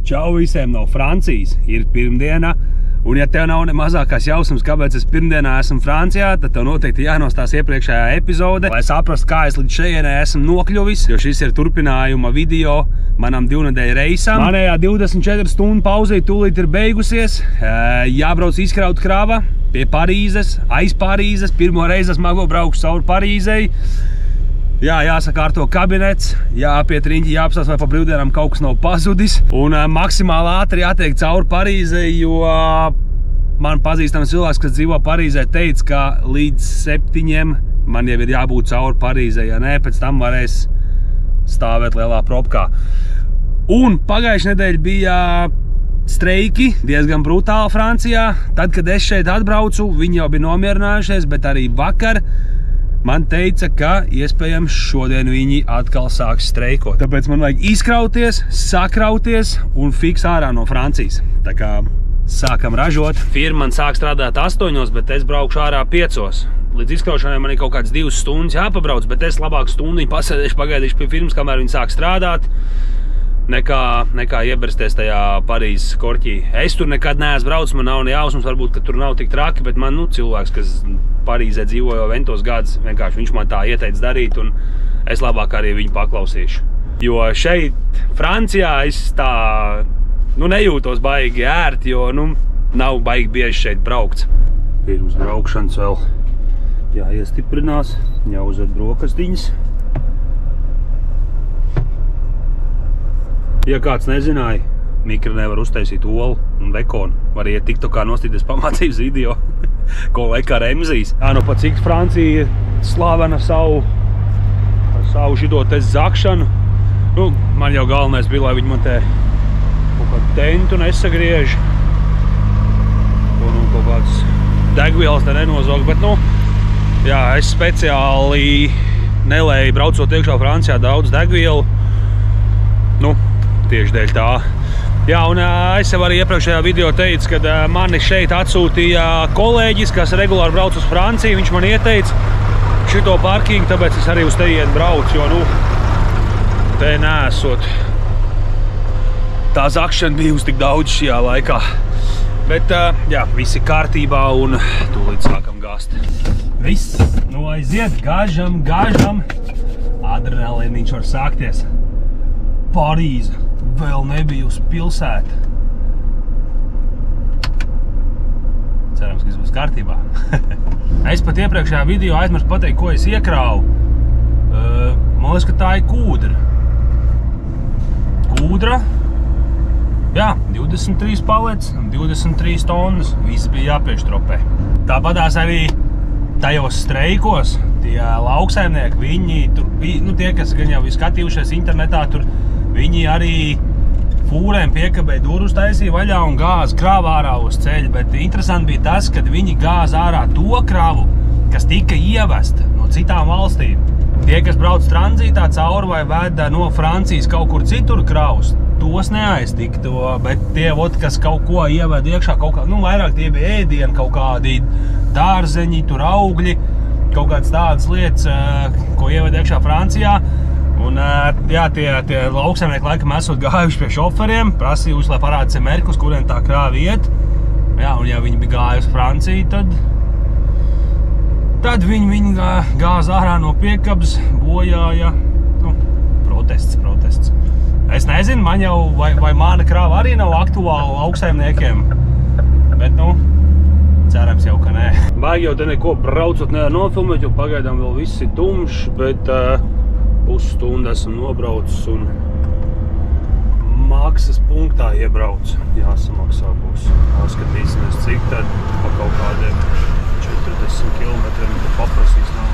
Čau visiem no Francijas, ir pirmdiena, un ja tev nav ne mazākās jausmas, kāpēc es pirmdienā esmu Francijā, tad tev noteikti jānostās iepriekšējā epizode, lai saprastu, kā es līdz šejienē esmu nokļuvis, jo šis ir turpinājuma video manam 2 nedēļu reisam. Manējā 24 stundu pauzē tūlīt ir beigusies, jābrauc izkraut krava pie Parīzes, aiz Parīzes, pirmo reizi esmu braukšu cauri Parīzei. Jā, jāsakārto kabinets, jāapiet riņķi, jāapstās, vai pa brīvdienām kaut kas nav pazudis. Un maksimāli ātri jātiek cauri Parīzei, jo man pazīstams cilvēks, kas dzīvo Parīzē, teica, ka līdz 7 man jau ir jābūt cauri Parīzei, ja nē, pēc tam varēs stāvēt lielā propkā. Un pagājušajā nedēļa bija streiki, diezgan brutāli Francijā. Tad, kad es šeit atbraucu, viņi jau bija nomierinājušies, bet arī vakar man teica, ka iespējams šodien viņi atkal sāks streikot. Tāpēc man vajag izkrauties, sakrauties un fiks ārā no Francijas. Tā kā sākam ražot. Firma man sāk strādāt 8, bet es braukšu ārā 5. Līdz izkraušanai man ir kaut kāds 2 stundas jāpabrauc, bet es labāk stundu pasēdēšu, pagaidīšu pie firmas, kamēr viņi sāk strādāt, nekā iebersties tajā Parīzes korķī. Es tur nekad neesmu braucis, man nav ne jausmas, varbūt, ka tur nav tik traki, bet man, cilvēks, kas Parīzē dzīvo jau 11 gadus, vienkārši viņš man tā ieteica darīt, un es labāk arī viņu paklausīšu. Jo šeit, Francijā, es tā, nejūtos baigi ērti, jo, nav baigi bieži šeit braukts. Pirms braukšanas vēl jāiestiprinās, jāuzved brokastiņas. Ja kāds nezināja, Mikra nevar uztaisīt olu un vekonu. Var iet tiktokā nostīties pamācības video, ko laik ar emzīs. Pat cik Francija slavena savu šito te zakšanu. Man jau galvenais bija, lai viņi man te kaut kādu tentu nesagriež. Un kaut kāds degvielas te nenozog, bet es speciāli nelēju braucot iekšā Francijā daudz degvielu. Tieši dēļ tā. Jā, un es jau arī iepriekšējā video teicu, kad mani šeit atsūtīja kolēģis, kas regulāri brauc uz Franciju. Viņš man ieteica šito parkingu, tāpēc es arī uz tejienu braucu, jo, te neesot. Tā zakšana bija uz tik daudz šajā laikā. Bet, jā, viss ir kārtībā un tūlīt sākam gāzt. Viss, aiziet, gāžam. Adrenalīniņš var sākties. Parīze vēl nebija uz pilsētu. Cerams, ka viss būs kārtībā. Es pat iepriekšējā video aizmirsu pateikt, ko es iekrāvu. Man liekas, ka tā ir kūdra. Kūdra? Jā, 23 palets, 23 tonnas. Viss bija jāpiešķropē. Tāpatās arī tajos streikos tie lauksaimnieki, viņi tur bija, tie, kas gan jau ir skatījušies internetā, tur viņi arī fūrēm piekabēja durvis taisīja vaļā un gāza kravu ārā uz ceļa, bet interesanti bija tas, kad viņi gāza ārā to kravu, kas tika ievesta no citām valstīm. Tie, kas brauc tranzītā cauri vai veda no Francijas kaut kur citur kravus, tos neaiztiktu, bet tie, kas kaut ko ieveda iekšā, vairāk tie bija ēdieni, kaut kādi dārzeņi, tur augļi, kaut kādas tādas lietas, ko ieveda iekšā Francijā. Un, jā, tie lauksaimnieki laikam esot gājuši pie šoferiem, prasījuši, lai parāda semerku, uz kuriem tā krāva iet. Jā, un ja viņi bija gājuši Franciju, tad viņi gāza ārā no piekabas, bojāja, protests. Es nezinu, man jau, vai mana krāva arī nav aktuāla lauksaimniekiem, bet, cerams jau, ka nē. Vajag jau te neko braucot nevar nofilmēt, jo pagaidām vēl viss ir tumšs, bet pusstundu esmu nobraucis un maksas punktā iebrauc. Jāsamaksā būs. Paskatīsimies, cik tad pa kaut kādiem 40 kilometriem paprasīs nav.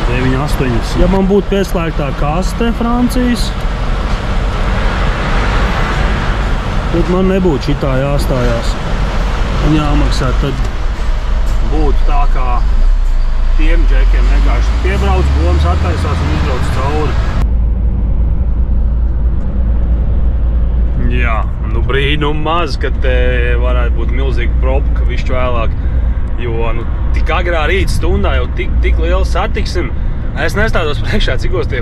9,8. Ja man būtu pieslēgtā kaste Francijas, tad man nebūtu šitā jāstājās un jāmaksā. Tad būtu tā kā tiem džekiem vienkārši piebrauc, bombas attaisās un izbrauc cauri. Jā, brīnum maz, ka te varētu būt milzīga propka višķi vēlāk, jo tik agrā rīta stundā jau tik liela satiksme. Es nestādos priekšā, cikos tie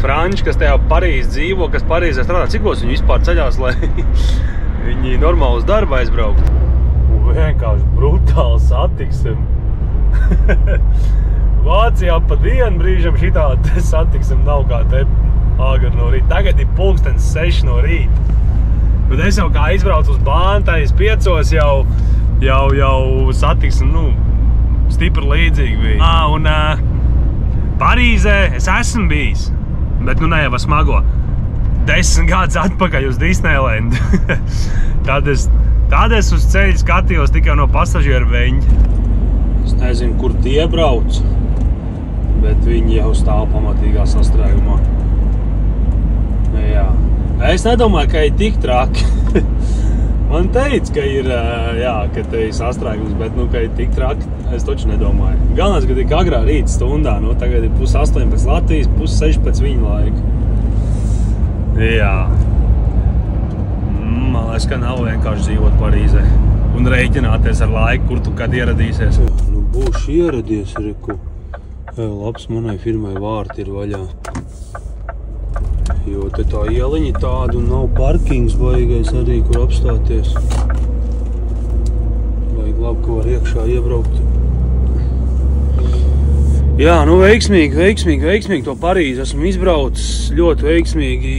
franči, kas tajā Parīzē dzīvo, kas Parīzē strādā, cikos viņi vispār ceļās, lai viņi normāli uz darbu aizbraukt. Un vienkārši brutāli satiksim. Vācijā pa dienu brīžam šitādi satiksim nav kā te āgar no rīta. Tagad ir 6:00 no rīta. Bet es jau kā izbraucu uz Bāntais 5 jau satiksim, stipri līdzīgi bija. Un Parīzē es esmu bijis, bet ne jau smago. 10 gadus atpakaļ uz Disneylandu. Tad es uz ceļu skatījos tikai no pasažieru veņa. Es nezinu, kur tie brauc, bet viņi jau stāv pamatīgā sastrēgumā. Jā. Es nedomāju, ka ir tik traki. Man teica, ka ir, ka te ir sastrēgums, bet, ka ir tik traki, es taču nedomāju. Galvenais, ka tik agrā rīta stundā, tagad ir 7:30 pēc Latvijas, 5:30 pēc viņa laika. Jā. Man liekas, ka nav vienkārši dzīvot Parīzē un rēķināties ar laiku, kur tu kad ieradīsies. Būšu ieradies, reku. Labs, manai firmai vārti ir vaļā. Jo te tā ieliņa tāda un nav parkings baigais arī, kur apstāties. Vajag labi, ka var iekšā iebraukt. Jā, veiksmīgi to Parīzi esmu izbraucis. Ļoti veiksmīgi.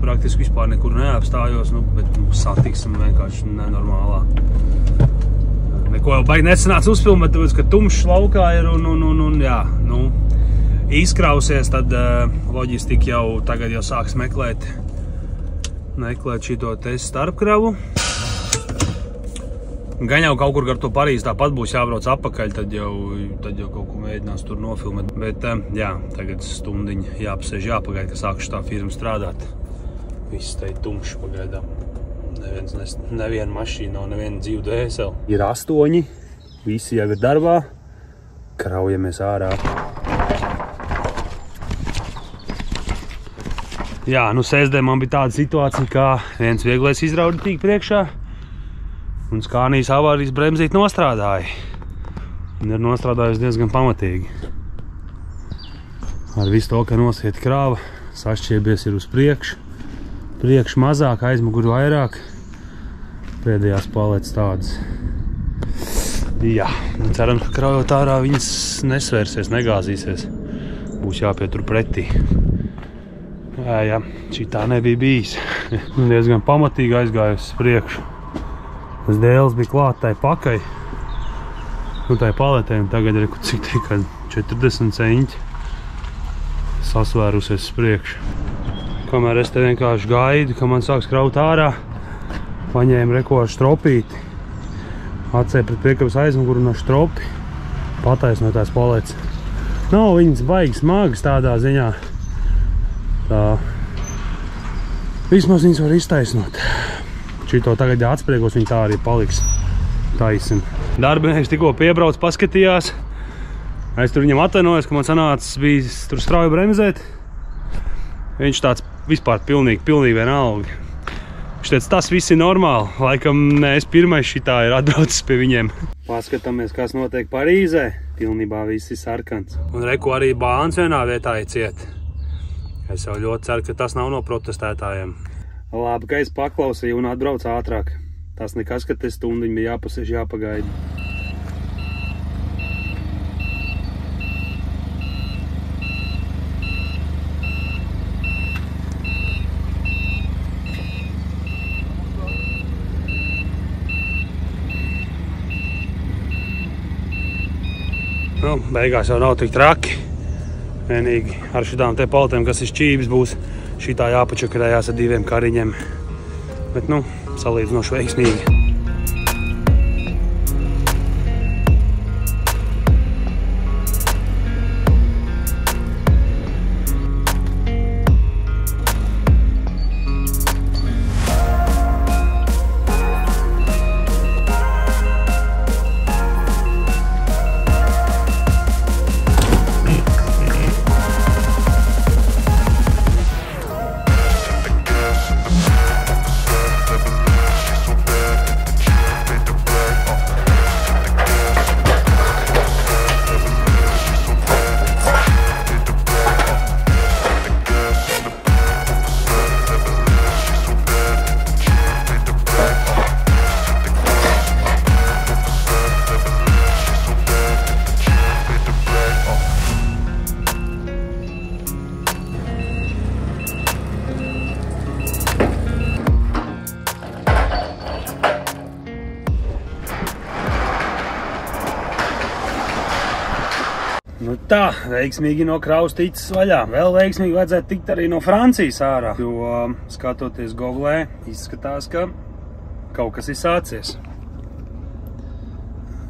Praktiski vispār nekur neapstājos, bet satiksim vienkārši nenormālā. Neko jau baigi nesanāca uzfilmēt, tāpēc, ka tumšs laukā ir un jā, izkrausies, tad loģistika jau tagad jau sāks meklēt šito te starpkravu. Gan jau kaut kur gar to Parīzi tāpat būs jābrauc apakaļ, tad jau kaut ko mēģinās tur nofilmēt. Bet jā, tagad stundiņa jāpasēž jāpagaid, ka sākuši tā firma strādāt. Viss te ir tumšs pagaidām. Neviena mašīna nav, neviena dzīvu dvēseli. Ir 8, visi jau ir darbā, kraujamies ārā. Jā, sēsdien man bija tāda situācija, kā viens vieglais izraudi tīk priekšā un Skānijas avārijas bremzīt nostrādāja. Un ir nostrādājusi diezgan pamatīgi. Ar visu to, ka nosiet krāva, sašķiebies ir uz priekšu. Priekš mazāk, aizmuguri vairāk. Pēdējās palets tādas. Jā, cerams, ka kraujot ārā viņas nesvērsies, negāzīsies. Būs jāpietur pretī. Jā, šī tā nebija bijis. Diezgan pamatīgi aizgājusi priekšu. Tas dēls bija klāt tai pakai. Tai paletē, un tagad ir cik tikai 40 centiņi sasvērusies uz priekšu. Kamēr es te vienkārši gaidu, ka man sāks kraut ārā, paņēmu reko ar stropīti, atcēju pret priekabas aizmuguru un ar stropi pataisno tās paletes. Nav viņas baigi smagas tādā ziņā. Tā. Vismaz viņas var iztaisnot. Šito tagad atspriegos, viņa tā arī paliks taisim. Darbinieks tikko piebrauc, paskatījās. Es tur viņam atvainojos, ka man sanācis bija tur strauji bremzēt. Viņš tāds vispār pilnīgi vienalga. Viņš teica, tas viss ir normāli. Laikam ne es pirmais šitā ir atbraucis pie viņiem. Paskatāmies, kas notiek Parīzē. Pilnībā viss ir sarkans. Un reku arī bāns vienā vietā ir ciet. Es jau ļoti ceru, ka tas nav no protestētājiem. Labi, ka es paklausīju un atbraucu ātrāk. Tas nekas, ka te stundiņi bija jāpasēž, jāpagaida. Beigās jau nav tik traki. Vienīgi ar šitām te paletēm, kas ir šķības, būs šitā jāpačakarējās ar 2 kariņiem. Bet, salīdzinoši veiksmīgi. Tā, veiksmīgi no kravas ticis vaļā. Vēl veiksmīgi vajadzētu tikt arī no Francijas ārā, jo skatoties Googlē, izskatās, ka kaut kas ir sācies.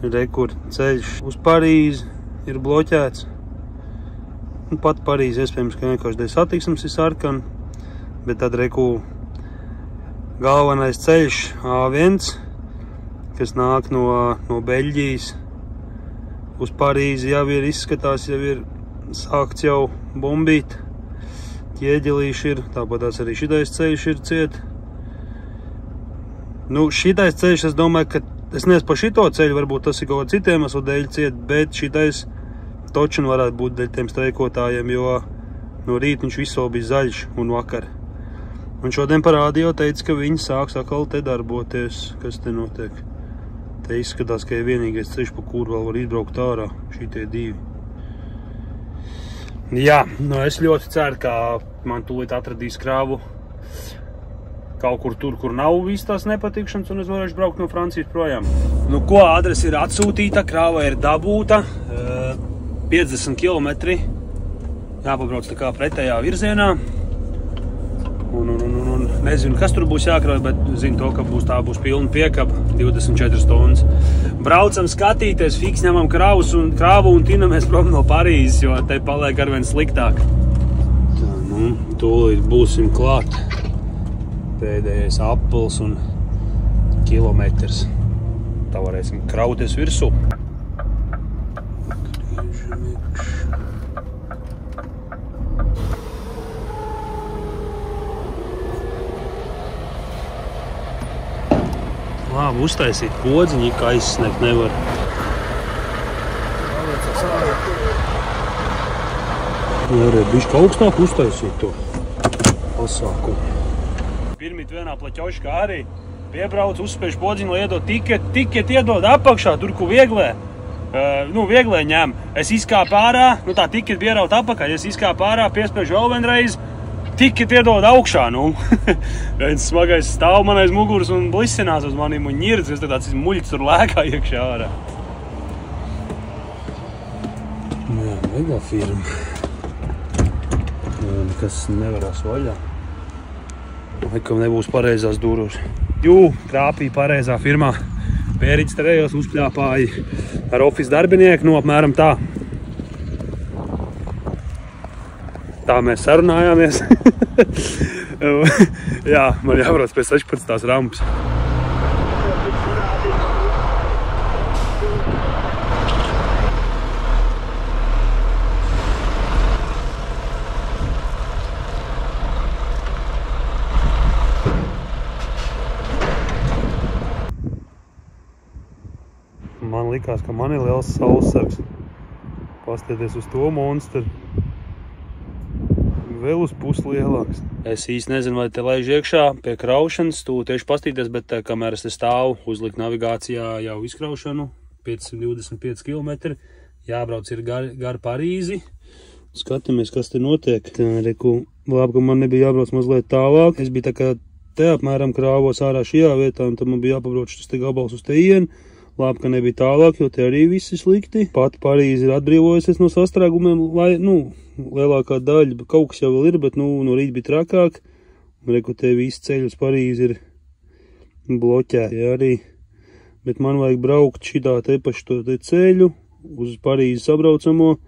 Rekur ceļš uz Parīzi ir bloķēts. Pat Parīzi, iespējams, ka vienkārši dēļ satiksmes ir sarkana, bet tad reku galvenais ceļš A1, kas nāk no Beļģijas uz Parīzi, jau ir izskatās, jau ir sākts jau bombīt. Ķieģelīši ir, tāpatās arī šitais ceļš ir ciet. Nu, šitais ceļš, es domāju, ka es nezinu par šito ceļu, varbūt tas ir kaut kā citiem eslu dēļ ciet, bet šitais točin varētu būt dēļ tiem streikotājiem, jo no rīta viņš visu bija zaļš un vakar. Un šodien parādīja, teica, ka viņi sāks atkal te darboties, kas te notiek. Te izskatās, ka ir vienīgais ceļš, pa kuru vēl var izbraukt ārā, šitie divi. Jā, nu es ļoti ceru, ka man tūlīt atradīs kravu kaut kur tur, kur nav viss tās nepatikšanas, un es varēšu braukt no Francijas projām. Nu ko, adrese ir atsūtīta, krava ir dabūta, 50 kilometri, jāpabrauc tā kā pretējā virzienā. Un nezinu, kas tur būs jākrauj, bet zinu to, ka tā būs pilna piekaba 24 stundas. Braucam skatīties, fiks ņemam kravu un tinamies prom no Parīzes, jo te paliek arvien sliktāk. Tā, nu, tūlīt būsim klāt. Pēdējais apels un kilometrs. Tā varēsim krauties virsū. Labi, uztaisīt podziņu, ka aizsniegt nevar. Varētu bišķi augstāk uztaisīt to pasākumu. Pirmīt vienā plaķoškā arī piebrauc, uzspēž podziņu, lai iedod tiket iedod apakšā, tur, kur vieglē. Vieglē ņem. Es izkāpu ārā, tā tiket bija ieraut apakaļ, es izkāpu ārā, piespēžu vēl vienreiz, tiket iedod augšā, Viens smagais stāv man aiz muguras un blisinās uz manim un ņirds, es tāds muļķis tur lēkā iekšā ārā. Jā, mega firma. Nekas nevarās vaļā. Laikam nebūs pareizās durus. Krāpīja pareizā firmā. Pēriņš terējos uzpļāpāja ar office darbinieku, apmēram tā. Tā mēs sarunājāmies. Jā, man jābrauc pēc 16. rampas. Man likās, ka man ir liels saulesargs. Pastieties uz to monstru. Vēl uz pusi lielāks. Es īsti nezinu, vai te laiž iekšā pie kraušanas, tu tieši pastīties, bet kamēr es te stāvu, uzlikt navigācijā jau izkraušanu, 525 km, jābrauc ir gar Parīzi. Skatāmies, kas te notiek. Tā, reku, labi, ka man nebija jābrauc mazliet tālāk. Es biju tā kā te apmēram krāvos ārā šajā vietā, un tad man bija jāpabrauc šis te gabals uz tejienu. Labi, ka nebija tālāk, jo te arī viss ir slikti. Pat Parīzi ir atbrīvojusies no sastrēgumiem, lai, lielākā daļa, kaut kas jau vēl ir, bet, no rīt bija trakāk. Reku, te visi ceļi uz Parīzi ir bloķēti arī. Bet man vajag braukt šitā te pa šo te ceļu uz Parīzi sabraucamo,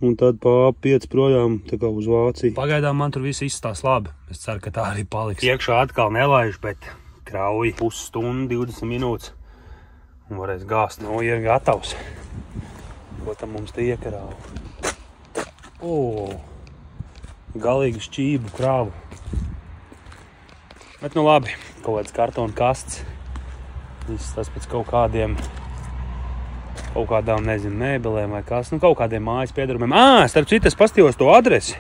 un tad pa A5 projām tā kā uz Vāciju. Pagaidām man tur viss izstās labi. Es ceru, ka tā arī paliks. Iekšā atkal nelaiž, bet krauji pusstundu, 20 minūtes. Un varēs gāzt. Ir gatavs. Ko tam mums te iekarāva? Galīgi šķību krāvu. Bet labi, kaut kāds kartona kasts. Viss tas pēc kaut kādām, nezinu, mēbelēm vai kas. Kaut kādiem mājas piedarumiem. Starp citu, es pastījos to adresi,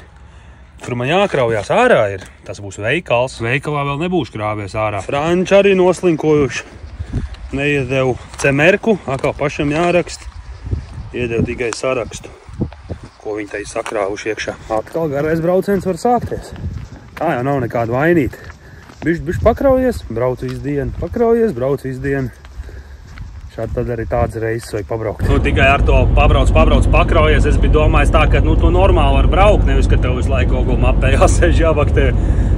kur man jākraujās ārā ir. Tas būs veikals. Veikalā vēl nebūs krāvies ārā. Franči arī noslinkojuši. Neiedevu cemerku, atkal pašam jārakst. Iedevu tikai sarakstu, ko viņi te sakrāvuši iekšā. Atkal garais brauciens var sākties. Tā jau nav nekāda vainīta. Bišķi pakraujies, brauc visu dienu. Pakraujies, brauc visu dienu. Šādi tad arī tāds reizes vajag pabraukt. Nu, tikai ar to pakraujies. Es biju domājis tā, ka tu normāli var braukt, nevis, ka tev visu laiku Google mapē jāsēž jābaktē,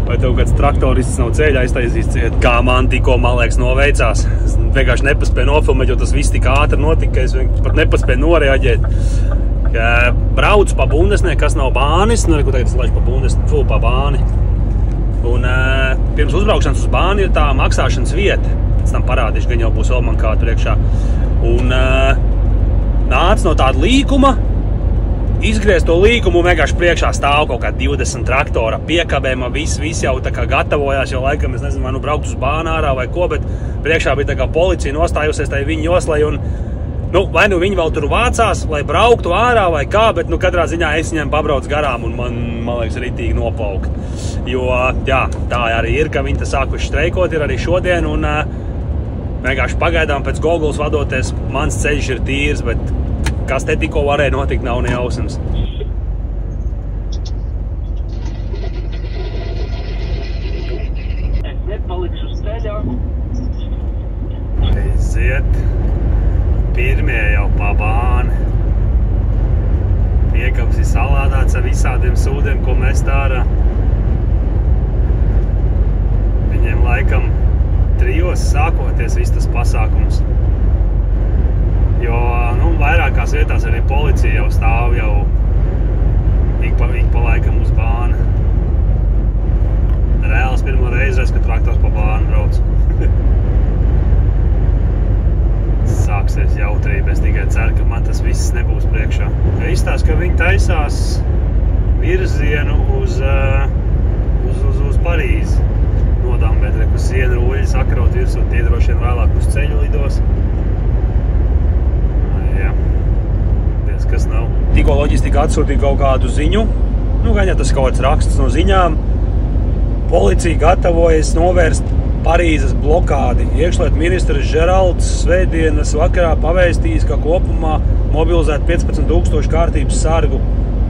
vai tev kāds traktorists nav ceļā aiztaisīs ciet. Kā man tikko, man liekas, noveicās. Es vienkārši nepaspēju nofilmēt, jo tas viss tik ātri notika, ka es pat nepaspēju noreaģēt. Braucu pa Bundesnē, kas nav bānis, nu, ko tagad es laišu pa Bundesnē, pa bāni. Un pirms uzbraukšanas uz bāni ir tā maksāšanas vieta. Pēc tam parādīšu, gan jau būs vēl man kā priekšā. Un nāc no tāda līkuma, izgriez to līkumu un vienkārši priekšā stāv kaut kā 20 traktora piekabēm, viss jau tā kā gatavojās, jo laikam, es nezinu, vai nu braukt uz bānu ārā vai ko, bet priekšā bija tā kā policija nostājusies tai viņa joslai un vai nu viņi vēl tur vācās, lai brauktu ārā vai kā, bet katrā ziņā es viņiem pabrauc garām un man liekas, ritīgi nopaukt. Jo, jā, tā arī ir, ka viņi sākuši streikot, ir arī šodien un vienkārši pagaidām pēc Googles vadoties, mans ceļš ir tīrs, bet kas te tikko varēja notikt, nav nejausams. Es nepalikšu uz ceļā. Aiziet. Pirmie jau pa bāni. Piekabs ir salādāts ar visādiem sūdiem, ko mēs ārā. Viņiem laikam 3 sākoties viss tas pasākums. Jo, vairākās vietās arī policija jau stāv jau ik pa laikam uz bāni. Reāls pirmo reizi, kad traktors pa bāni brauc. Sāksies jautrība, es tikai ceru, ka man tas viss nebūs priekšā. Izstāst, ka viņi taisās virzienu uz Parīzi. Nodambēt, kur siena ruļi sakraut virsū, tie droši vien vēlāk uz ceļu lidos. Jā, diez kas nav. Tikko loģistika atsūtīja kaut kādu ziņu, gan ja tas kaut kāds raksts no ziņām, policija gatavojas novērst Parīzes blokādi. Iekšlietu ministrs Žeralds svētdienas vakarā pavēstījis, ka kopumā mobilizēt 15 000 kārtības sargu,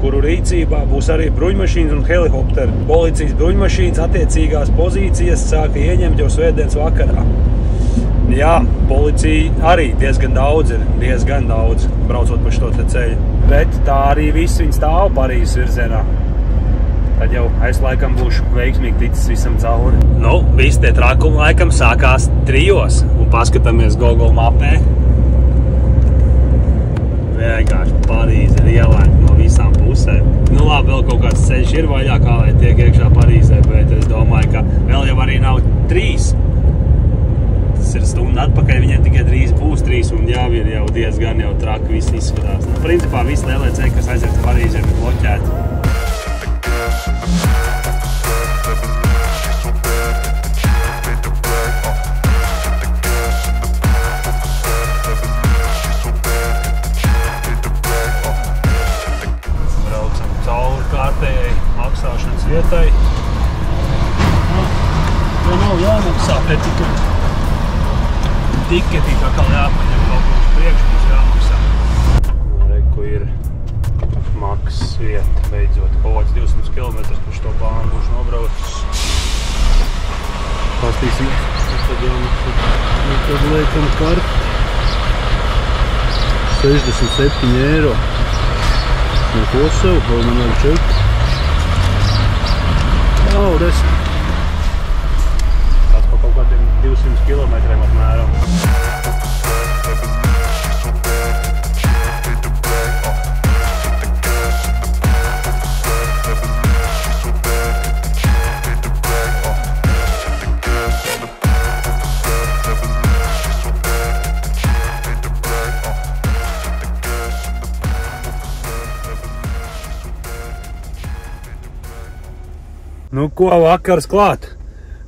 kuru rīcībā būs arī bruņmašīnas un helikopteri. Policijas bruņmašīnas attiecīgās pozīcijas sāka ieņemt jau svētdienas vakarā. Jā, policija arī diezgan daudz braucot pa šo te ceļu. Bet tā arī viss viņi stāv Parīzes virzienā. Tad jau es laikam būšu veiksmīgi ticis visam cauri. Visi tie trakumi laikam sākās 3 un paskatāmies Google mapē. Vienkārši Parīze ir ielēkta no visām pusēm. Labi, vēl kaut kāds ceļš ir vaļā, kā lai tiek iekšā Parīzē, bet es domāju, ka vēl jau arī nav 3. Tas ir stunda atpakaļ, viņiem tikai drīz būs 3 un jau ir jau diezgan jau traki viss izskatās. Principā visi lielie ceļi, kas aiziet uz Parīzēm, ir bloķēti. Braucam cauri kārtējai maksāšanas vietai. To nav jāmaksā, bet tikai tiketī tā kā jāpaņem kaut kur uz priekšu, mums jāmaksā. Reku ir maksas vieta, beidzot, kaut kāds 200 km puš to bānu būšu nobraucis. Pastīsimies, tad jāmaksā. Tad liekam karti. 67 eiro. No Kosovu, vēl man vēl čeki. Paldies! Tas pa kaut kādiem 200 kilometriem apmēram. Ko vakars klāt?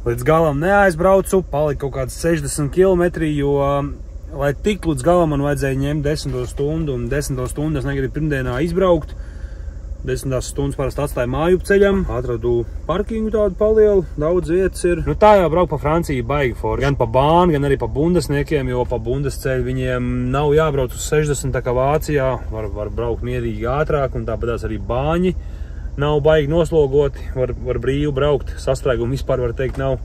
Līdz galam neaizbraucu, palika kaut kāds 60 km, jo, lai tik līdz galam man vajadzēja ņemt 10 stundu, un 10 stundu es negribu pirmdienā izbraukt. 10 stundas parasti atstāju māju ceļam, atradu parkingu tādu palielu, daudz vietas ir. Tā jau braukt pa Franciju baigi forši. Gan pa bāni, gan arī pa bundesniekiem, jo pa bundesceļu viņiem nav jābrauc uz 60, tā kā Vācijā, var braukt mierīgi ātrāk, un tāpatās arī bāņi. Nav baigi noslogoti, var brīvi braukt, sastrēgumu vispār var teikt nav.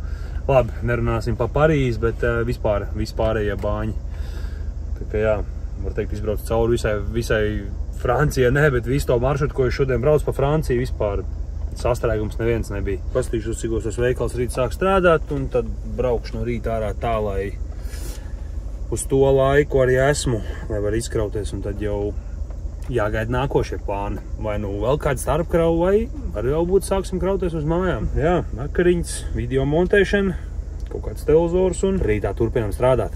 Labi, nerunāsim pa Parīzi, bet vispārējie bāņi. Tā kā jā, var teikt, izbraucu cauri visai Francijai, ne, bet visu to maršrutu, ko es šodien braucu pa Franciju, vispār sastrēgums neviens nebija. Pastīšos, cikos tas veikals rīt sāk strādāt, un tad braukšu no rīta ārā tā, lai uz to laiku arī esmu, lai var izkrauties, un tad jau jāgaida nākošie plāni. Vai nu vēl kāds starpkravu, vai arī jau būtu sāksim krauties uz mājām. Jā, vakariņas, video montēšana, kaut kāds televizors, un rītā turpinām strādāt.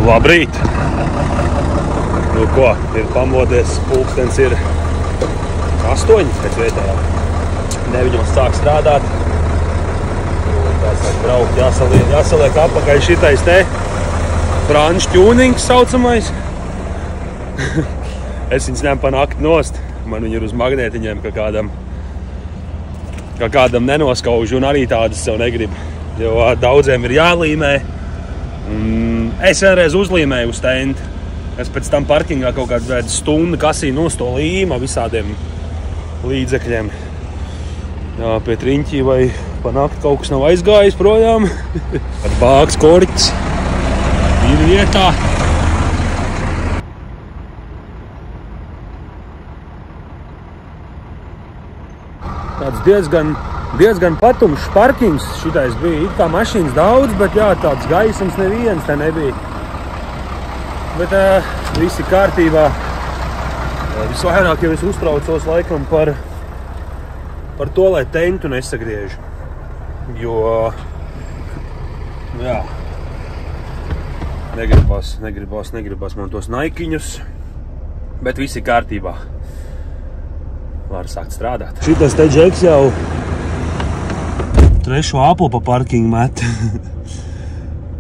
Labrīt! Nu ko, ir pamodies, pulkstens ir 8 pēc vietējā. 9 sāk strādāt. Sāk braukt, jāsaliek apakaļ šitais te franču ķūnings saucamais. Es viņus ņem pa nakti nost. Man viņi ir uz magnētiņiem, ka kādam nenoskauž, un arī tādas sev negrib. Jo daudziem ir jālīmē. Es vienreiz uzlīmēju uz tentu. Es pēc tam parkingā kaut kādu stundu kasīju nost to līma visādiem līdzekļiem. Jā, pie triņķī vai pa nakti kaut kas nav aizgājis projām. Ar bāks korķis ir vietā. Tāds diezgan patumšs parkings šitais bija. It kā mašīnas daudz, bet jā, tāds gaisums neviens te nebija. Bet visi kārtībā. Visvairāk jau es uztraucos laikam par to, lai tentu nesagriež. Jo, jā, negribas man tos naikiņus, bet visi kārtībā. Var sākt strādāt. Šitas te džeks jau trešo aplu pa parkingu met.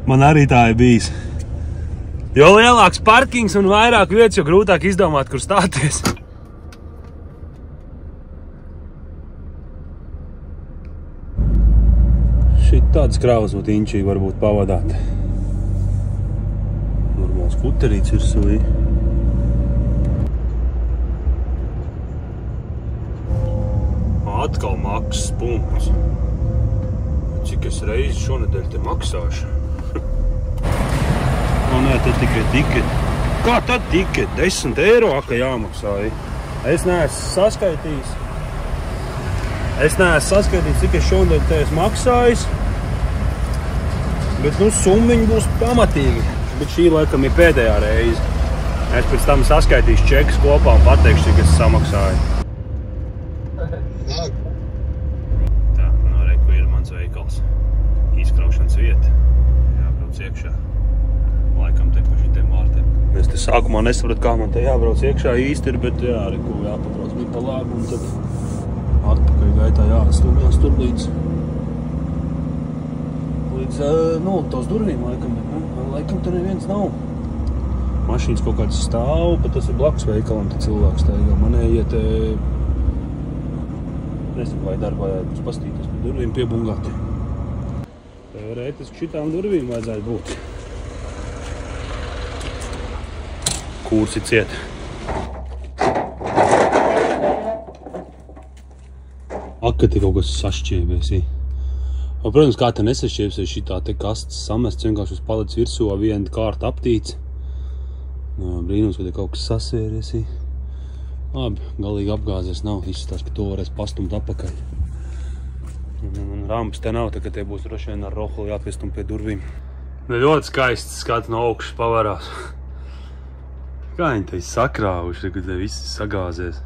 Man arī tā ir bijis. Jo lielāks parkings un vairāk vietas, jo grūtāk izdomāt, kur stāties. Tādas kravas būtu inčī varbūt pavadāt. Normāls kuterīts ir suvī. Atkal maksas punkts. Cik es reizi šonedēļ te maksāšu? O nē, te tikai tiketi. Kā tad tiketi? 10 eiro aka jāmaksā. Es neesmu saskaitījis, cik es šonedēļ te esmu maksājis. Bet, summiņi būs pamatīgi. Bet šī laikam ir pēdējā reize. Es pēc tam saskaitīšu čekus kopā un pateikšu, cik es samaksāju. Tā, reku ir mans veikals. Izkraušanas vieta. Jābrauc iekšā. Laikam te pa šitiem vārtiem. Es te sākumā nesapratu, kā man te jābrauc iekšā īsti ir, bet jā, reku jāpabrauc bija pa labu un tad atpakaļ gaitā jāatstumjās tur līdz tos durvīm laikam tur neviens nav. Mašīnas kaut kāds stāv, bet tas ir blakus veikalam, tad cilvēks staigā. Manējie te nezinu, vai darbā jābūt pastīties pie durvīm piebungāti. Teorētiski šitām durvīm vajadzētu būt. Kūrs ir ciet. Ak, te kaut kas sašķiebies. Protams, kā te nesašķiebs, ja šitā te kastes samests vienkārši uz palicis virsū, viena kārta aptīts. Brīnums, ka te kaut kas sasvēries. Labi, galīgi apgāzies nav, izsitās, ka to varēs pastumt apakaļ. Rampas te nav, tā ka te būs droši vien ar rohuli jāpiestum pie durvīm. Ļoti skaists skats no augšas pavarās. Kā viņi te sakrāvuši, kad te viss sagāzies.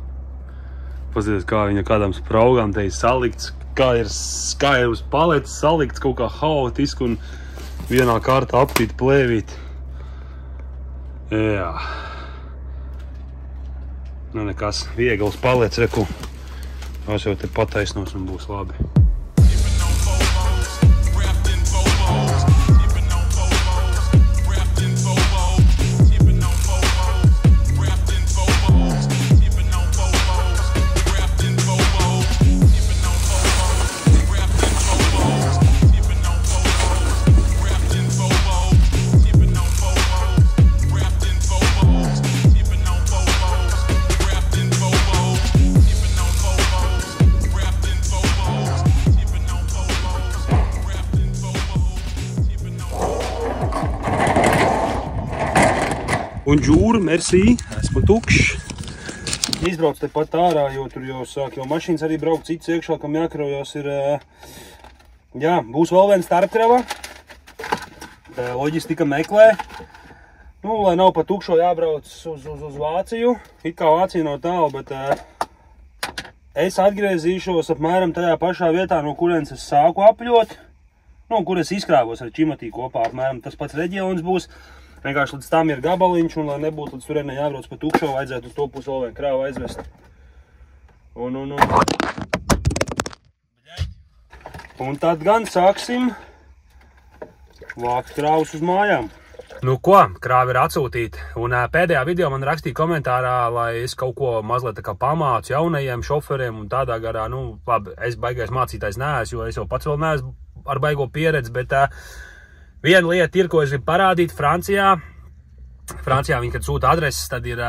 Paskaties, kā viņa kādām spraugām te salikts. Kā ir uz paletes salikts kaut kā haotiski un vienā kārtā aptīt plēvīt. Jā. Nu nekas, viegls palets, reku. Es jau te pataisnos un būs labi. Bonjour, merci, esmu tukšs. Izbrauc te pat ārā, jo tur jau sāk jau mašīnas arī braukt cits iekšā, kam jākraujās ir, jā, būs vēl viena starpkrava. Loģistika meklē. Nu, lai nav pa tukšo jābrauc uz Vāciju. It kā Vācija nav tālu, bet es atgriezīšos apmēram tajā pašā vietā, no kurienes es sāku apļot. Nu, kur es izkrāvos ar Čimatī kopā, apmēram tas pats reģions būs. Vienkārši līdz tam ir gabaliņš, un lai nebūtu līdz turienei jābrauc pa tukšo, vajadzētu uz to pusi vēl vienu krāvu aizvest. Un tad gan sāksim vākt krāvus uz mājām. Nu ko, krāvi ir atsūtīti, un pēdējā video man rakstīja komentārā, lai es kaut ko mazliet tā kā pamācu jaunajiem šoferiem un tādā garā, nu, labi, es baigais mācītājs neesmu, jo es jau pats vēl neesmu ar baigo pieredzi, bet viena lieta ir, ko es gribu parādīt Francijā. Francijā viņi, kad sūta adreses, tad ir,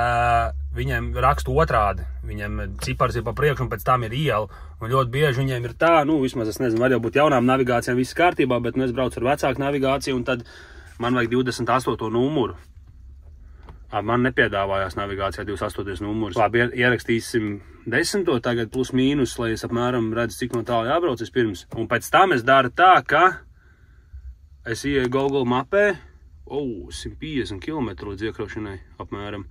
viņiem raksta otrādi. Viņiem cipars ir pa priekšu un pēc tam ir iela. Un ļoti bieži viņiem ir tā, nu, vismaz es nezinu, var jau būt jaunām navigācijām viss kārtībā, bet nu, es braucu ar vecāku navigāciju un tad man vajag 28. numuru. Man nepiedāvājās navigācijā 28. numurs. Labi, ierakstīsim 10. tagad plus mīnus, lai es apmēram redzu, cik no tālu jābrauc vispirms. Un pēc tam es daru tā, ka es ieeju Google mapē, 150 km līdz iekraušanai apmēram.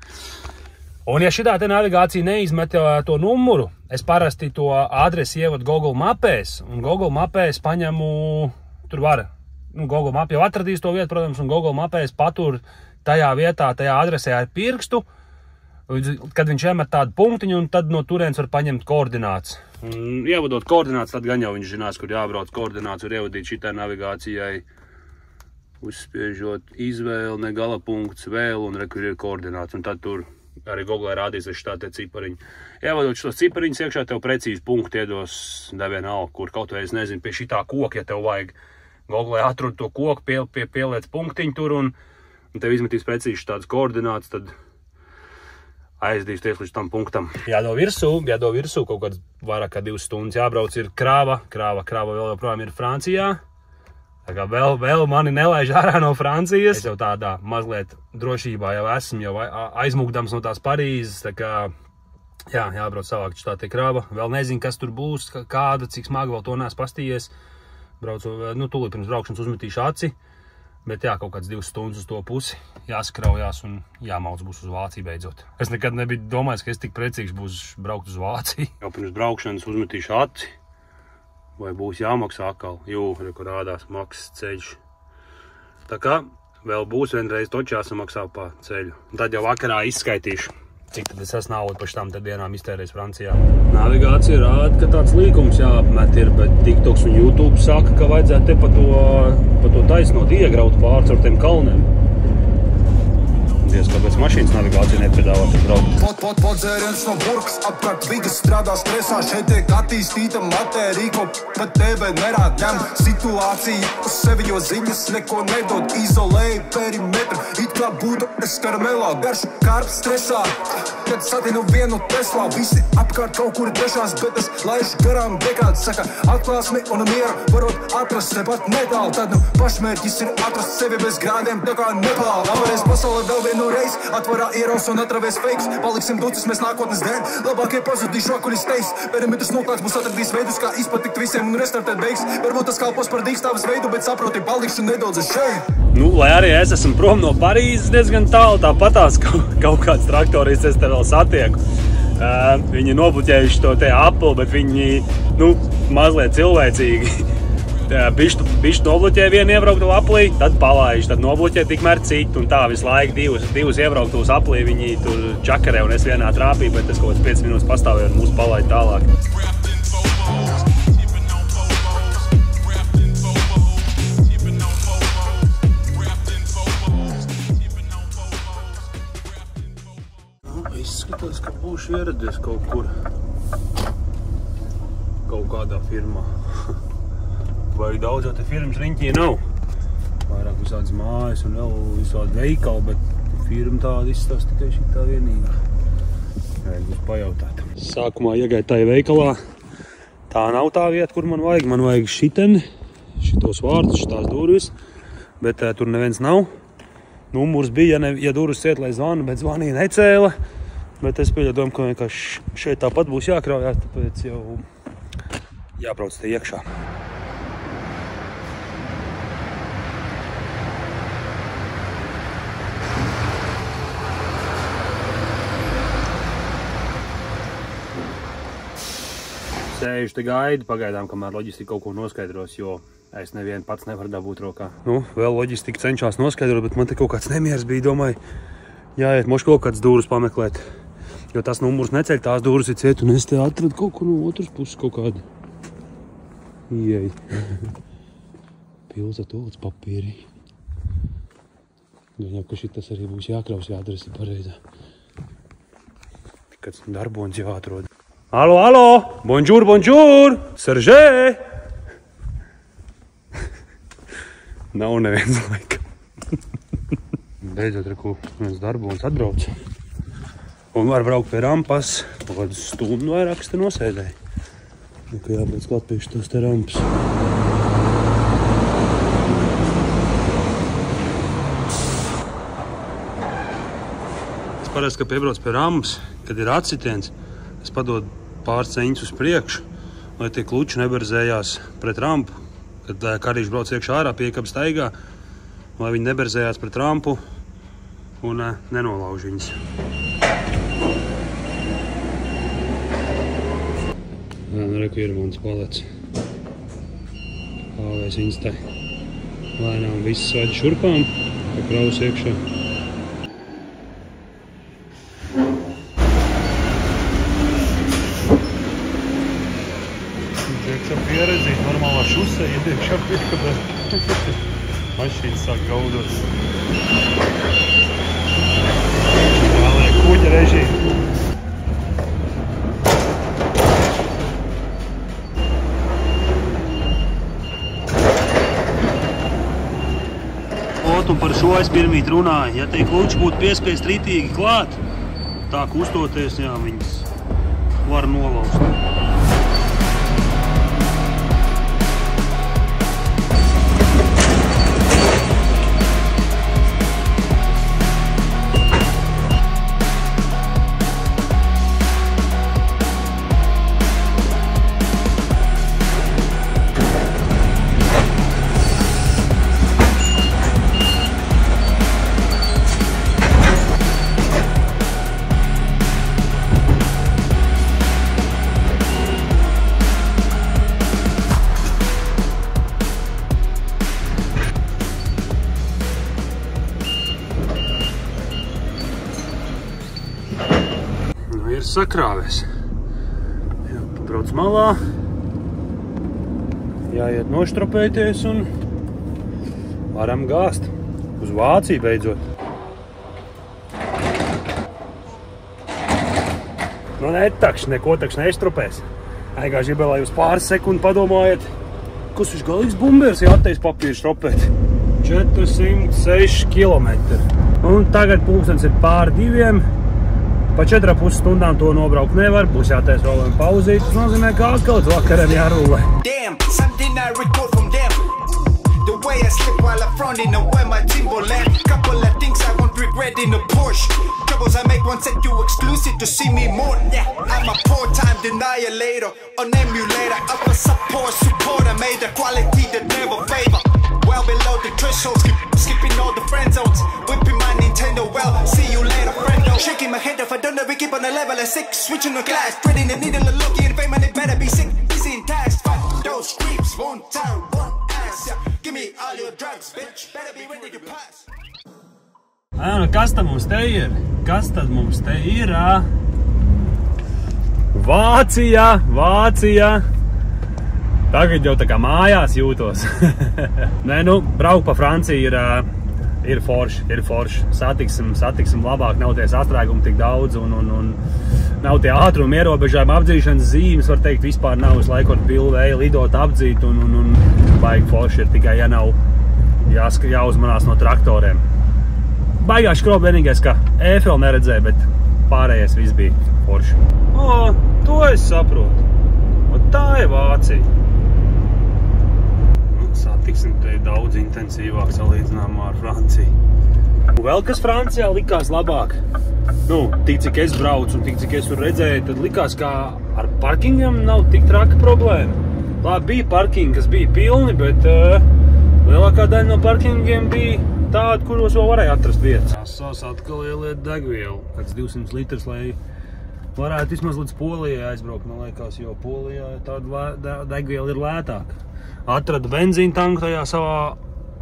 Un ja šitā te navigācija neizmet to numuru, es parasti to adresi ievadu Google mapēs, un Google mapēs paņemu, tur var, nu, Google map jau atradīs to vietu, protams, un Google mapēs patur tajā vietā, tajā adresē ar pirkstu, kad viņš iemet tādu punktiņu, un tad no turienes var paņemt koordināts. Un ievadot koordināts, tad gan jau viņš zinās, kur jābrauc koordināts, var ievadīt šitai navigācijai, uzspiežot izvēli, ne galapunkts vēl, un re, kur ir koordināts, un tad tur arī Google rādīs šitā te cipariņu. Ievadot šitos cipariņus iekšā, tev precīzi punkti iedos neviena alga, kur kaut vai, es nezinu, pie šitā koka, ja tev vajag Google atrod to koku, pieliec punktiņu tur, un tev izmetīs precīzi tādas koordināts, tad aizdīsties līdz tam punktam. Jādo virsū, kaut kāds vairāk kā 2 stundas jābrauc, ir krāva vēl joprojām ir Francijā. Tā kā vēl mani nelaiž ārā no Francijas. Es jau tādā mazliet drošībā jau esmu, jau aizmugdams no tās Parīzes, tā kā, jā, jābrauc savāk šitā te krāva. Vēl nezinu, kas tur būs, kāda, cik smaga, vēl to neesmu pastījies. Braucu, nu, tūlīt pirms braukšanas uzmetīšu aci. Bet jā, kaut kāds 2 stundas uz to pusi jāskraujās un jāmauc būs uz Vāciju beidzot. Es nekad nebiju domājis, ka es tik priecīgs būs braukt uz Vāciju. Jau pirms braukšanas uzmetīšu aci, vai būs jāmaksā atkal. Jū, kur rādās maksas ceļš. Tā kā vēl būs vienreiz toči jāsamaksā pa ceļu. Un tad jau vakarā izskaitīšu, cik tad es esmu naudu pa šitām te dienām iztērējis Francijā. Navigācija rāda, ka tāds līkums jāapmet ir, bet TikToks un YouTube saka, ka vajadzētu te pa to taisnot iegraut pāris ar tiem kalniem. Diez, kāpēc mašīnas navigācija nepiedāvā te braukt. Podzēriens no burkas, apkārt vigas strādā stresā, šeit tiek attīstīta matērija, ko pat TV nerādām. Situācija uz sevi, jo ziņas neko nedod, izolēja perimetru, it kā būtu es karamelā, garšu kārps stresā. Kad satinu vienu Teslā, visi apkārt kaut kur dešās, bet es laišu garām dekāds, saka, atklāsmi un mieru varot atrast tepat netālu, tad nu pašmērķis ir atrast sevi bez grādiem, tā kā Nepāla. Apvarēs pasaulē vēl vienu reiz, atvarā ieros un atravēs feiks, paliksim ducis mēs nākotnes dēļ, labākie pazudīšu akuļis teiks, perimetrs noklāts būs atradījis veidus, kā izpatikt visiem un restartēt beigs, varbūt tas kalpos par dīkstāves veidu, bet saproti, palikšu nedaudz šeit. Nu, lai arī es esmu prom no Parīzes diezgan tālu, tāpatās kaut kāds traktoris es te vēl satieku. Viņi nobluķējuši to te Apple, bet viņi, nu, mazliet cilvēcīgi. Bišķi nobluķē vienu iebraukto Applī, tad palaiž, tad nobluķē tikmēr citu, un tā visu laiku divus iebrauktos Applī, viņi tur čakarē, un es vienā trāpīju, bet es kaut kāds 5 minūtes pastāvēju un mūs palaid tālāk. Izskatās, ka būšu ieradies kaut kur, kaut kādā firmā. Vai daudz jau te firmas riņķī nav. Vairāk visādas mājas un vēl visādi veikali, bet firma tāda izstāsta tikai šitā vienīgā. Vajag būs pajautāt. Sākumā iegaitāju veikalā. Tā nav tā vieta, kur man vajag. Man vajag šiteni, šitos vārdus, šitās durvis, bet tur neviens nav. Numurs bija, ja durvis ciet, lai zvanu, bet zvanīja necēla. Bet es pieļauju, ka vienkārši šeit tāpat būs jākraujās, tāpēc jau jābrauc te iekšā. Sēžu te gaidu, pagaidām, kamēr loģistika kaut ko noskaidros, jo es nevienu pats nevaru dabūt rokā. Nu, vēl loģistika cenšās noskaidrot, bet man te kaut kāds nemieris bija, domāju, jāiet moši kaut kāds dūrus pameklēt. Jo tas numurs neceļ, tās dūrus ir ciet, un es te atradu kaut ko no otras puses kaut kādu. Ieej. Pilza tūlīts papīri. Viņam, ka šitas arī būs jākraus, jādresi pareizā. Kāds darbons jāatrod. Alo, alo! Bonjour, bonjour! Seržē! Nav neviens laika. Beidzot, reku, viens darbons atbrauc. Un var braukt pie rampas. Kādu stundu vairāk es te nosēdēju. Ka jāpēc klapīšu tos te rampas. Es parasti, ka piebrauc pie rampas, kad ir atsitiens, es padodu pāris ceņus uz priekšu, lai tie kluči neberzējās pret rampu. Kad karīši brauc iekšā ārā piekab staigā, lai viņi neberzējās pret rampu un nenolauž viņas. Reku ir mans palets. Kāvēs viņas te lēnām visas vaļa šurpām, pa kraus iekšā. Pieredzīt normālā šusē, iediekšā piekabē. Mašīnas sāk gaudot. Jāliek kuģa režīmu. Un par šo es pirmīt runāju. Ja tie kluči būtu piespiest ritīgi klāt, tā kustoties, jā, viņas var nolaust. Ir sakrāvēs. Pabrauc malā, jāiet noštropēties un varam gāzt uz Vāciju beidzot. Nu netakš, neko takš neštropēs. Vienkārši gribēju, lai jūs pāris sekundi padomājat, kas viņš galīgs bumbers, ja atteis papīru štropēt. 406 kilometri. Un tagad pulkstens ir pār 2. Pa 4,5 stundām to nobraukt nevar, būs jātais vēl un pauzīt. Tas nozīmē, ka atkal vakariem jārulē. Damn, something I recall from them. The way I slip while I'm fronting and wear my Timberland. Couple of things I won't regret in a Porsche. Troubles I make won't set you exclusive to see me more. Yeah, I'm a poor-time denialator, an emulator of a support. I made a quality that never favor. Well below the threshold, skipping all the friend zones. Whipping my Nintendo, well, see you later, friendo. Shaking my head if I don't know, we keep on a level of 6. Switching the class, threading the needle and looking in fame, and it better be sick. Busy in tax, fight those creeps, won't tell, won't ask ya. Give me all your drugs, bitch, better be ready to pass. Kas tad mums te ir? Kas tad mums te ir? Vācija! Tagad jau tā kā mājās jūtos. Nē, nu, braukt pa Franciju ir forši. Satiksim labāk, nav tie sastrēgumi tik daudz un nav tie ātrumi ierobežojumi, apdzīšanas zīmes, var teikt, vispār nav uz laiku ar pilvēju lidot apdzīt un baigi forši ir tikai, ja nav jāuzmanās no traktoriem. Baigā škrob vienīgais, ka Eiffel neredzēja, bet pārējais viss bija forši. To es saprotu. Un tā ir Vācija. Satiksim te daudz intensīvāk salīdzinājumā ar Franciju. Vēl kas Francijā likās labāk. Nu, tik cik es braucu un tik cik es tur redzēju, tad likās, kā ar parkingiem nav tik traka problēma. Labi, bija parkingi, kas bija pilni, bet lielākā daļa no parkingiem bija tādi, kuros vēl varēja atrast vietas. Sās atkal ieliet degvielu, kāds 200 litrus, lai varētu vismaz līdz Polijai aizbraukt, man liekas, jo Polijā tāda degviela ir lētāka. Atradu benzīna tanku tajā savā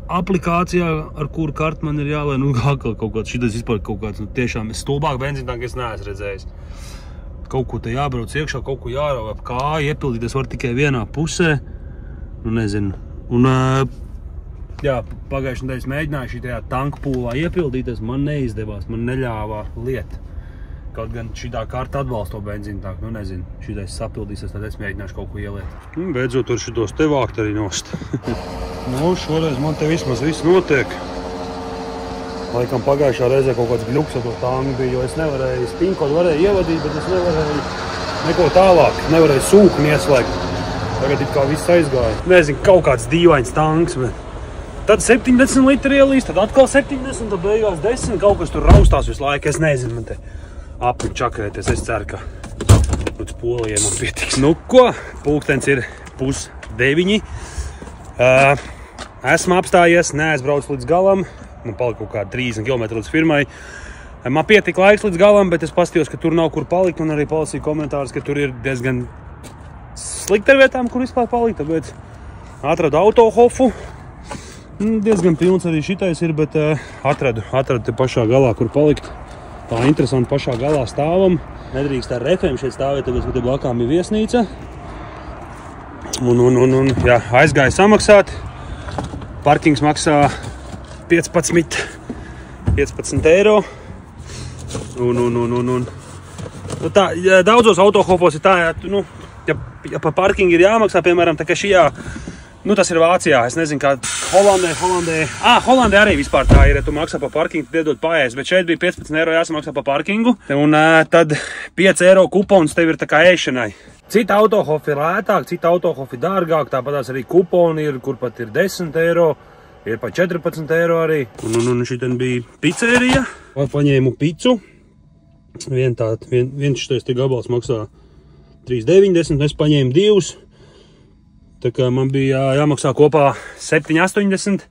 aplikācijā, ar kuru kartu man ir jālai, nu, atkal kaut kāds, šitas vispār kaut kāds, nu, tiešām es stulbāk benzīna tanku es neesmu redzējis. Kaut ko te jābrauc iekšā, kaut ko jārauj ap kāju, iepildīties var tikai vienā pusē, nu, nezinu. Un, jā, pagājušajā nedēļas mēģināju šitajā tanku pūlā iepildīties, man neizdevās, man neļāvā liet. Kaut gan šitā karta atbalsta to benzīnu tanku, nu, nezinu, šitais sapildīsies, tad es mēģināšu kaut ko ieliet. Beidzot, tur šitos te vākt arī nost. Nu, šoreiz man te vismaz viss notiek. Laikam pagājušā reizē kaut kāds gļuks ar to tangu bija, jo es nevarēju, spinkodu varēju ievadīt, bet es nevarēju neko tālāk, nevarēju sūkni ieslēgt. Tagad it kā viss aizgāja. Nezinu, kaut kāds dīvains tanks, bet tad 70 litri ielīst, tad atkal 70, tad beigās 10, kaut kas tur raustās visu laiku, es nezinu, man te apni čakrēties, es ceru, ka līdz Polijai man pietiks. Nu ko, pulkstens ir 8:30. Esmu apstājies, neaizbraucu līdz galam. Man palika kaut kādi 30 km līdz firmai. Man pietika laiks līdz galam, bet es paskatījos, ka tur nav kur palikt, un arī palasīju komentārus, ka tur ir diezgan slikti ar vietām, kur vispār palikt, tāpēc atradu autohofu. Diezgan pilns arī šitais ir, bet atradu te pašā galā, kur palikt. Tā interesanti pašā galā stāvam. Nedrīkst ar refēm šeit stāvēt, tāpēc, ka te blakām ir viesnīca. Un jā, aizgāju samaksāt. Parkings maksā 15 eiro. Un tā, daudzos autohofos ir tā, nu, ja pa parkingu ir jāmaksā, piemēram, tā kā šajā, nu, tas ir Vācijā, es nezinu, kā Holandē arī vispār tā ir, ja tu maksā pa parkingu, tad iedod paēst, bet šeit bija 15 eiro jāsamaksā pa parkingu, un tad 5 eiro kupons tev ir tā kā ēšanai. Cita autohofi ir lētāk, cita autohofi ir dārgāk, tāpatās arī kuponi ir, kur pat ir 10 eiro. Ir pa 14 eiro arī. Un šitien bija pizzerija. Paņēmu picu. Viens šitais te gabals maksā 3,90. Es paņēmu 2. Tā kā man bija jāmaksā kopā 7,80.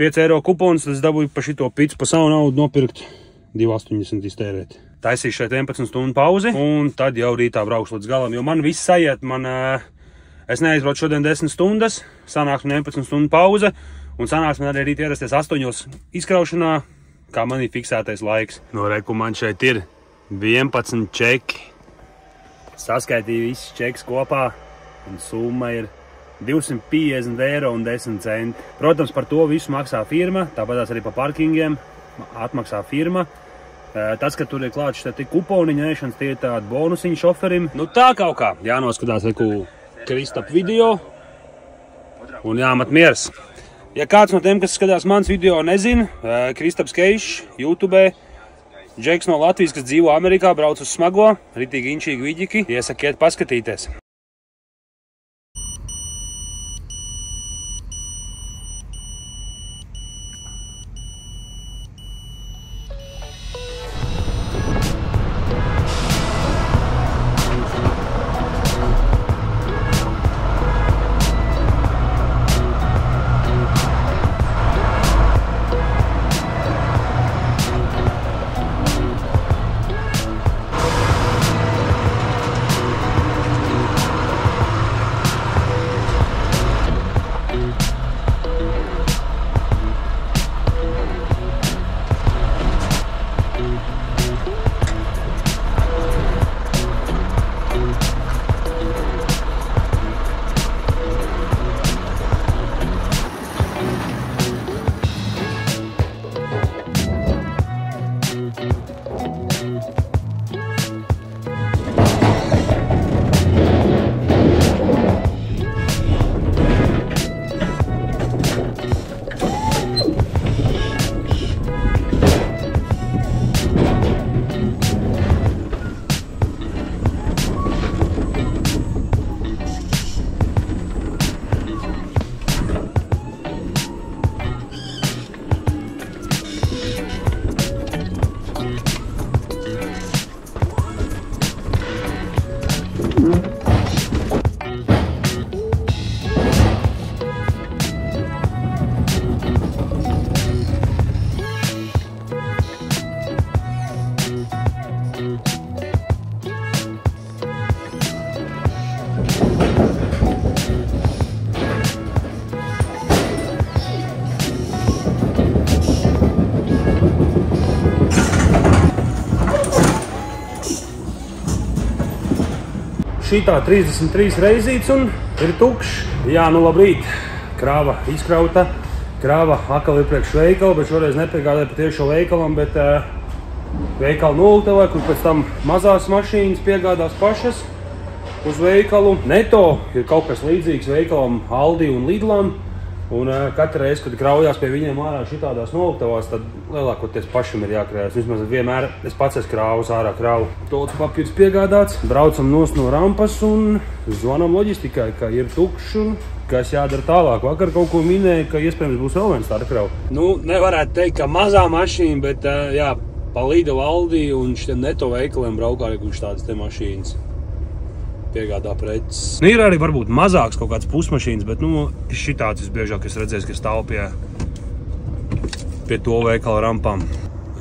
5 eiro kupons, tad es dabūju pa šito picu pa savu naudu nopirkt 2,80 iztērēt. Taisīšu šeit 11 stundu pauzi. Un tad jau rītā braukšu līdz galam, jo man viss aiziet. Es neaizbraucu šodien 10 stundas. Sanāks man 11 stundu pauze. Un sanāks man arī rīt ierasties 8 izkraušanā, kā man ir fiksētais laiks. No reku man šeit ir 11 čeki. Saskaitīju visus čekus kopā, un summa ir 250 eiro un 10 centi. Protams, par to visu maksā firma, tāpatās arī par parkingiem atmaksā firma. Tas, ka tur ir klāts šeit kuponiņa ēšanas, tie ir tādi bonusiņi šoferim. Nu tā kaut kā, jānoskatās reku Kristapa video un jāmat miers. Ja kāds no tiem, kas skatās mans video, nezina, Kristaps Keišs, YouTube, Džeks no Latvijas, kas dzīvo Amerikā, brauc uz smago, ritīgi inčīgi viģiki, iesakiet paskatīties. Šitā 33 reizīts un ir tukšs. Jā, nu labrīt. Krāva izkrauta. Krāva atkal ir priekš veikala, bet šoreiz nepiegādāja pa tiešo veikalam, bet veikala noliktavai, kur pēc tam mazās mašīnas piegādās pašas uz veikalu. Neto ir kaut kas līdzīgs veikalam Aldi un Lidlam. Un katru reizi, kad kraujās pie viņiem ārā šitādās noliktavās, tad lielākoties pašam ir jākrājas. Vismaz vienmēr es pats esmu krāvus ārā krāvu. Tolts papīrs piegādāts, braucam nos no rampas un zvanam loģistikai, ka ir tukšs un kas jādara tālāk. Vakar kaut ko minēja, ka iespējams būs vēl viens starpkrauj. Nu, nevarētu teikt, ka mazā mašīna, bet jā, pa Lidl, Aldi un šitiem Neto veikaliem braukā arī kurš tādas te mašīnas. Piegādā preces. Nu, ir arī varbūt mazāks kaut kāds pusmašīnas, bet nu, šitāds visbiežāk es redzēju, ka stāv pie to veikala rampām.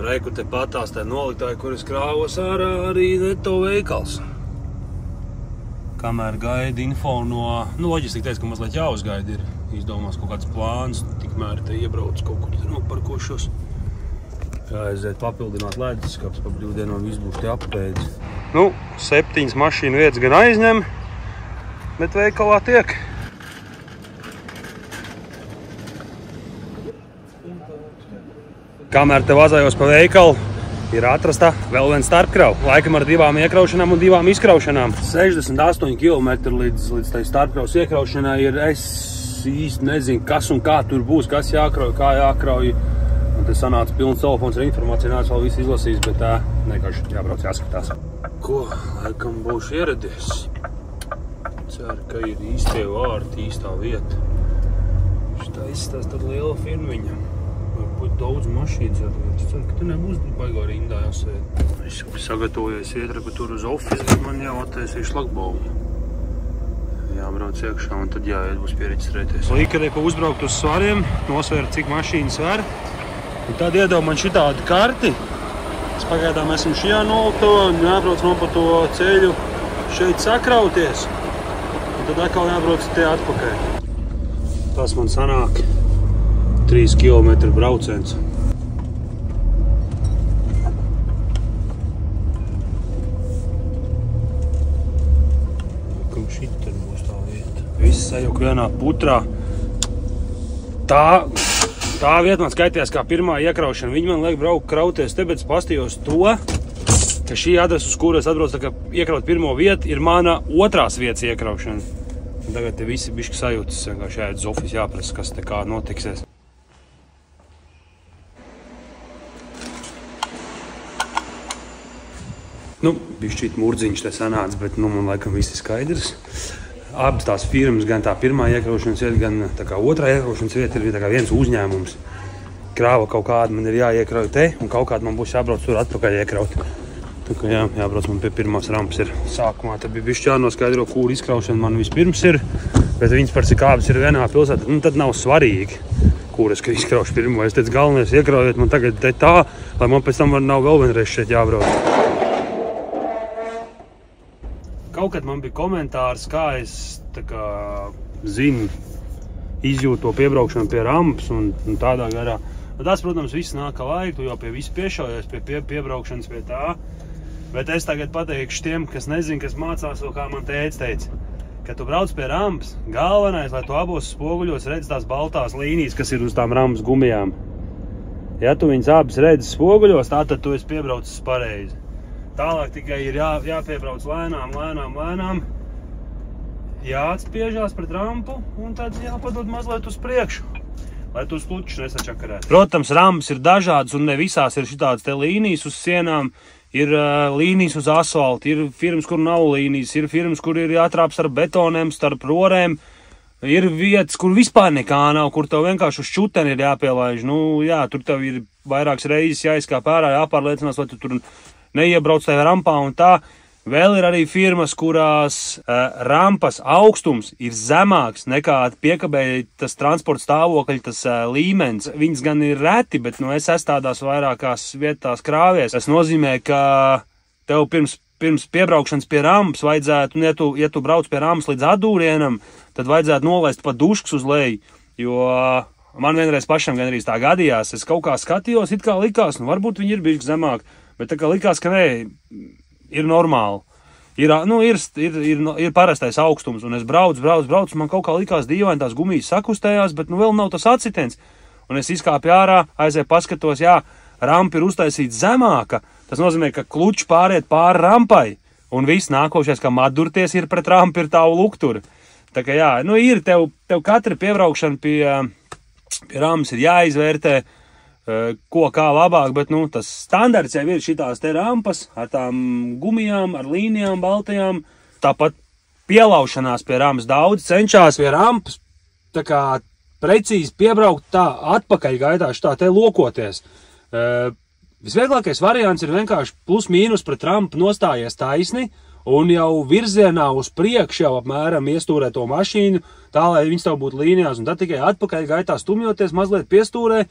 Reiku te patās te noliktāji, kur es krāvos ārā arī Neto veikals. Kamēr gaida info no, nu, loģiski teica, ka mazliet jāuzgaida ir. Izdomās kaut kāds plāns, tikmēr te iebrauc kaut kur te noparkošos. Jāaiziet papildināt ledus, pa brīvdienām viss būs te apēdis. Nu, 7 mašīnu vietas gan aizņem, bet veikalā tiek. Kamēr te vazājos pa veikalu, ir atrasta vēl viens starpkrau. Laikam ar 2 iekraušanām un 2 izkraušanām. 68 km līdz tai starpkraus iekraušanai ir, es īsti nezinu, kas un kā tur būs, kas jākrauj, kā jākrauj. Un te sanāca pilns telefons ar informāciju, nāc vēl visu izlasījis, bet vienkārši jābrauc jāskatās. Ko, laikam būšu ieradies. Ceru, ka ir īstie vārti, īstā vieta. Šitā izstās tad liela firmiņa. Varbūt daudz mašīnas ar vietas. Ceru, ka te nebūs baigā rindā jāsēd. Es jau sagatavojies ietraku tur uz office, bet man jau attaisīju šlagbaumu. Jābrauc iekšā un tad jāiet būs piereģistrēties. Līkarē pa uzbraukt uz svariem, nosvērt, cik mašīnas var. Un tad iedod man šitādu karti. Es pagaidām esmu šajā noliktavā un jābrauc man pa to ceļu šeit sakrauties. Un tad atkal jābrauc te atpakaļ. Tas man sanāk 3 km brauciens. Kam šit tad būs tā vieta? Viss sajūk vienā putrā. Tā vieta man skaitījās kā pirmā iekraušana. Viņi man liek braukt krauties te, bet es pastījos to, ka šī adresa, uz kuru es atbraucu, tā kā iekraut pirmo vietu, ir mana otrās vietas iekraušana. Un tagad te visi bišķi sajūtas, vienkārši jāiet uz office jāprasa, kas te kā notiksies. Nu, bišķīt murdziņš te sanāca, bet nu man laikam viss ir skaidrs. Abas tās firmas, gan tā pirmā iekraušanas vieta, gan tā kā otrā iekraušanas vieta ir tā kā viens uzņēmums. Krāva kaut kāda man ir jāiekrauj te, un kaut kāda man būs jābrauc tur atpakaļ iekraut. Tā kā jābrauc man pie pirmās rampas ir. Sākumā tad bija bišķi jānoskaidro, kur izkraušana man vispirms ir, bet viņas par cik abas ir vienā pilsētā, nu tad nav svarīgi, kur es izkraušu pirmo. Es teicu, galvenais iekraujiet man tagad te tā, lai man pēc tam nav vēl vienreiz šeit jābrauc. Kaut kad man bija komentārs, kā es zinu, izjūtu to piebraukšanu pie rampas un tādā garā. Tas, protams, viss nāk laika, tu jau pie visu piešaujies, pie piebraukšanas pie tā. Bet es tagad pateikšu tiem, kas nezin, kas mācās vēl, kā man tētis teica. Kad tu brauc pie rampas, galvenais, lai tu abos spoguļos redz tās baltās līnijas, kas ir uz tām rampas gumijām. Ja tu viņas abas redz spoguļos, tad tu esi piebraucis pareizi. Tālāk tikai ir jāpiebrauc lēnām, jāatspiežās pret rampu un tad jāpadod mazliet uz priekšu, lai tu uz klučus nesačakarētu. Protams, rampas ir dažādas un ne visās ir šitādas te līnijas uz sienām, ir līnijas uz asfaltu, ir firmas, kur nav līnijas, ir firmas, kur ir jātrāp starp betoniem, starp rorēm, ir vietas, kur vispār nekā nav, kur tev vienkārši uz šuteni ir jāpielaiž. Nu, jā, tur tev ir vairākas reizes jāizkāp ārā, jāpārliecinās, lai tu tur neiebrauc tajā rampā un tā. Vēl ir arī firmas, kurās rampas augstums ir zemāks nekā piekabēji tas transporta stāvokļa, tas līmenis. Viņas gan ir reti, bet es esmu tādās vairākās vietās krāvies. Tas nozīmē, ka tev pirms piebraukšanas pie rampas vajadzētu, ja tu brauc pie rampas līdz Adūrienam, tad vajadzētu nolaist pat duškas uz leju, jo man vienreiz pašam gan arī tā gadījās. Es kaut kā skatījos, it kā likās, varbūt viņi ir bijuši zemāk, bet tā kā likās, ka nē, ir normāli. Ir parastais augstums, un es braucu, man kaut kā likās dīvaini, tās gumijas sakustējās, bet vēl nav tas atsitiens. Un es izkāpu ārā, aizēju paskatos, rampa ir uztaisīta zemāka, tas nozīmē, ka klučs pāriet pāri rampai, un viss nākošais, kā madurties ir pret rampu, ir tavu lukturi. Tā kā ir tev katra piebraukšana pie rampas ir jāizvērtē, ko kā labāk, bet tas standarts jau ir šitās te rampas ar tām gumijām, ar līnijām, baltajām. Tāpat pielaušanās pie rampas daudz cenšās pie rampas tā kā precīzi piebraukt tā atpakaļ gaitā šitā te lokoties. Visvieglākais variants ir vienkārši plus mīnus pret rampu nostājies taisni un jau virzienā uz priekšu jau apmēram iestūrē to mašīnu, tā lai viņas tev būtu līnijās, un tad tikai atpakaļ gaitā stumjoties mazliet piestūrē,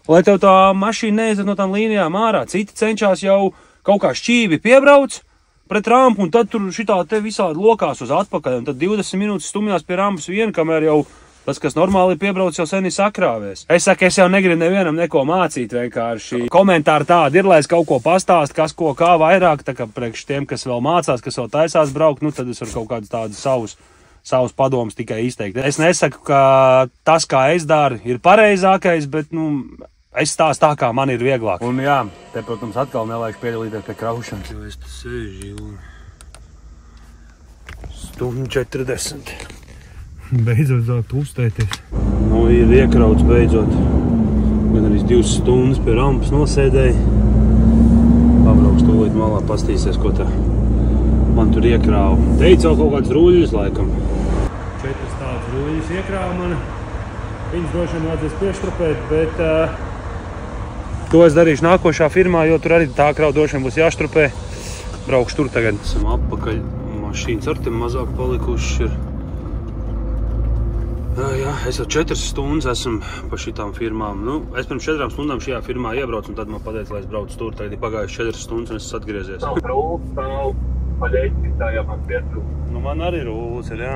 lai tev tā mašīna neiziet no tām līnijām ārā. Citi cenšas jau kaut kā šķīvi piebrauc pret rampu, un tad tur šitā te visādi lokās uz atpakaļ, un tad 20 minūtes stumjās pie rampas viena, kamēr jau tas, kas normāli piebrauc, jau sen ir sakrāvies. Es saku, es jau negribu nevienam neko mācīt, vienkārši komentāri tādi ir, lai es kaut ko pastāstu, kas ko kā vairāk, tā kā priekš tiem, kas vēl mācās, kas vēl taisās braukt, tad es varu kaut kādus tādus savus padomus tikai izteikt. Es nesaku, ka tas, kā es daru, ir pareizākais, bet, es stāstu tā, kā man ir vieglāk. Un te, protams, atkal nelaišu piedalīties pie kraušanas. Jo es te sēžu un stundu 40. Beidzot sākt uzstēties. Ir iekrauts beidzot. Gan arī 2 stundas pie rampas nosēdēju. Pabrauks tūlīt malā, pastīsies, ko tā man tur iekrāva. Teicu jau kaut kāds ruļļus laikam. 4 tādas ruļļus iekrāva mani. Viņas droši vien vajadzēs pieštrupēt, bet to es darīšu nākošā firmā, jo tur arī tā krauva droši vien būs jāštrupē. Braukšu tur tagad. Esam atpakaļ. Mašīnas ar tiem mazāk palikuši ir. Es jau 4 stundas esmu pa šitām firmām. Es pirms 4 stundām šajā firmā iebraucu, un tad man pateica, lai es braucu tur. Tagad ir pagājuši 4 stundas, un es esmu atgriezies. Nav rūlis, nav paļēķis, tā man pietrūk. Man arī rūlis ir,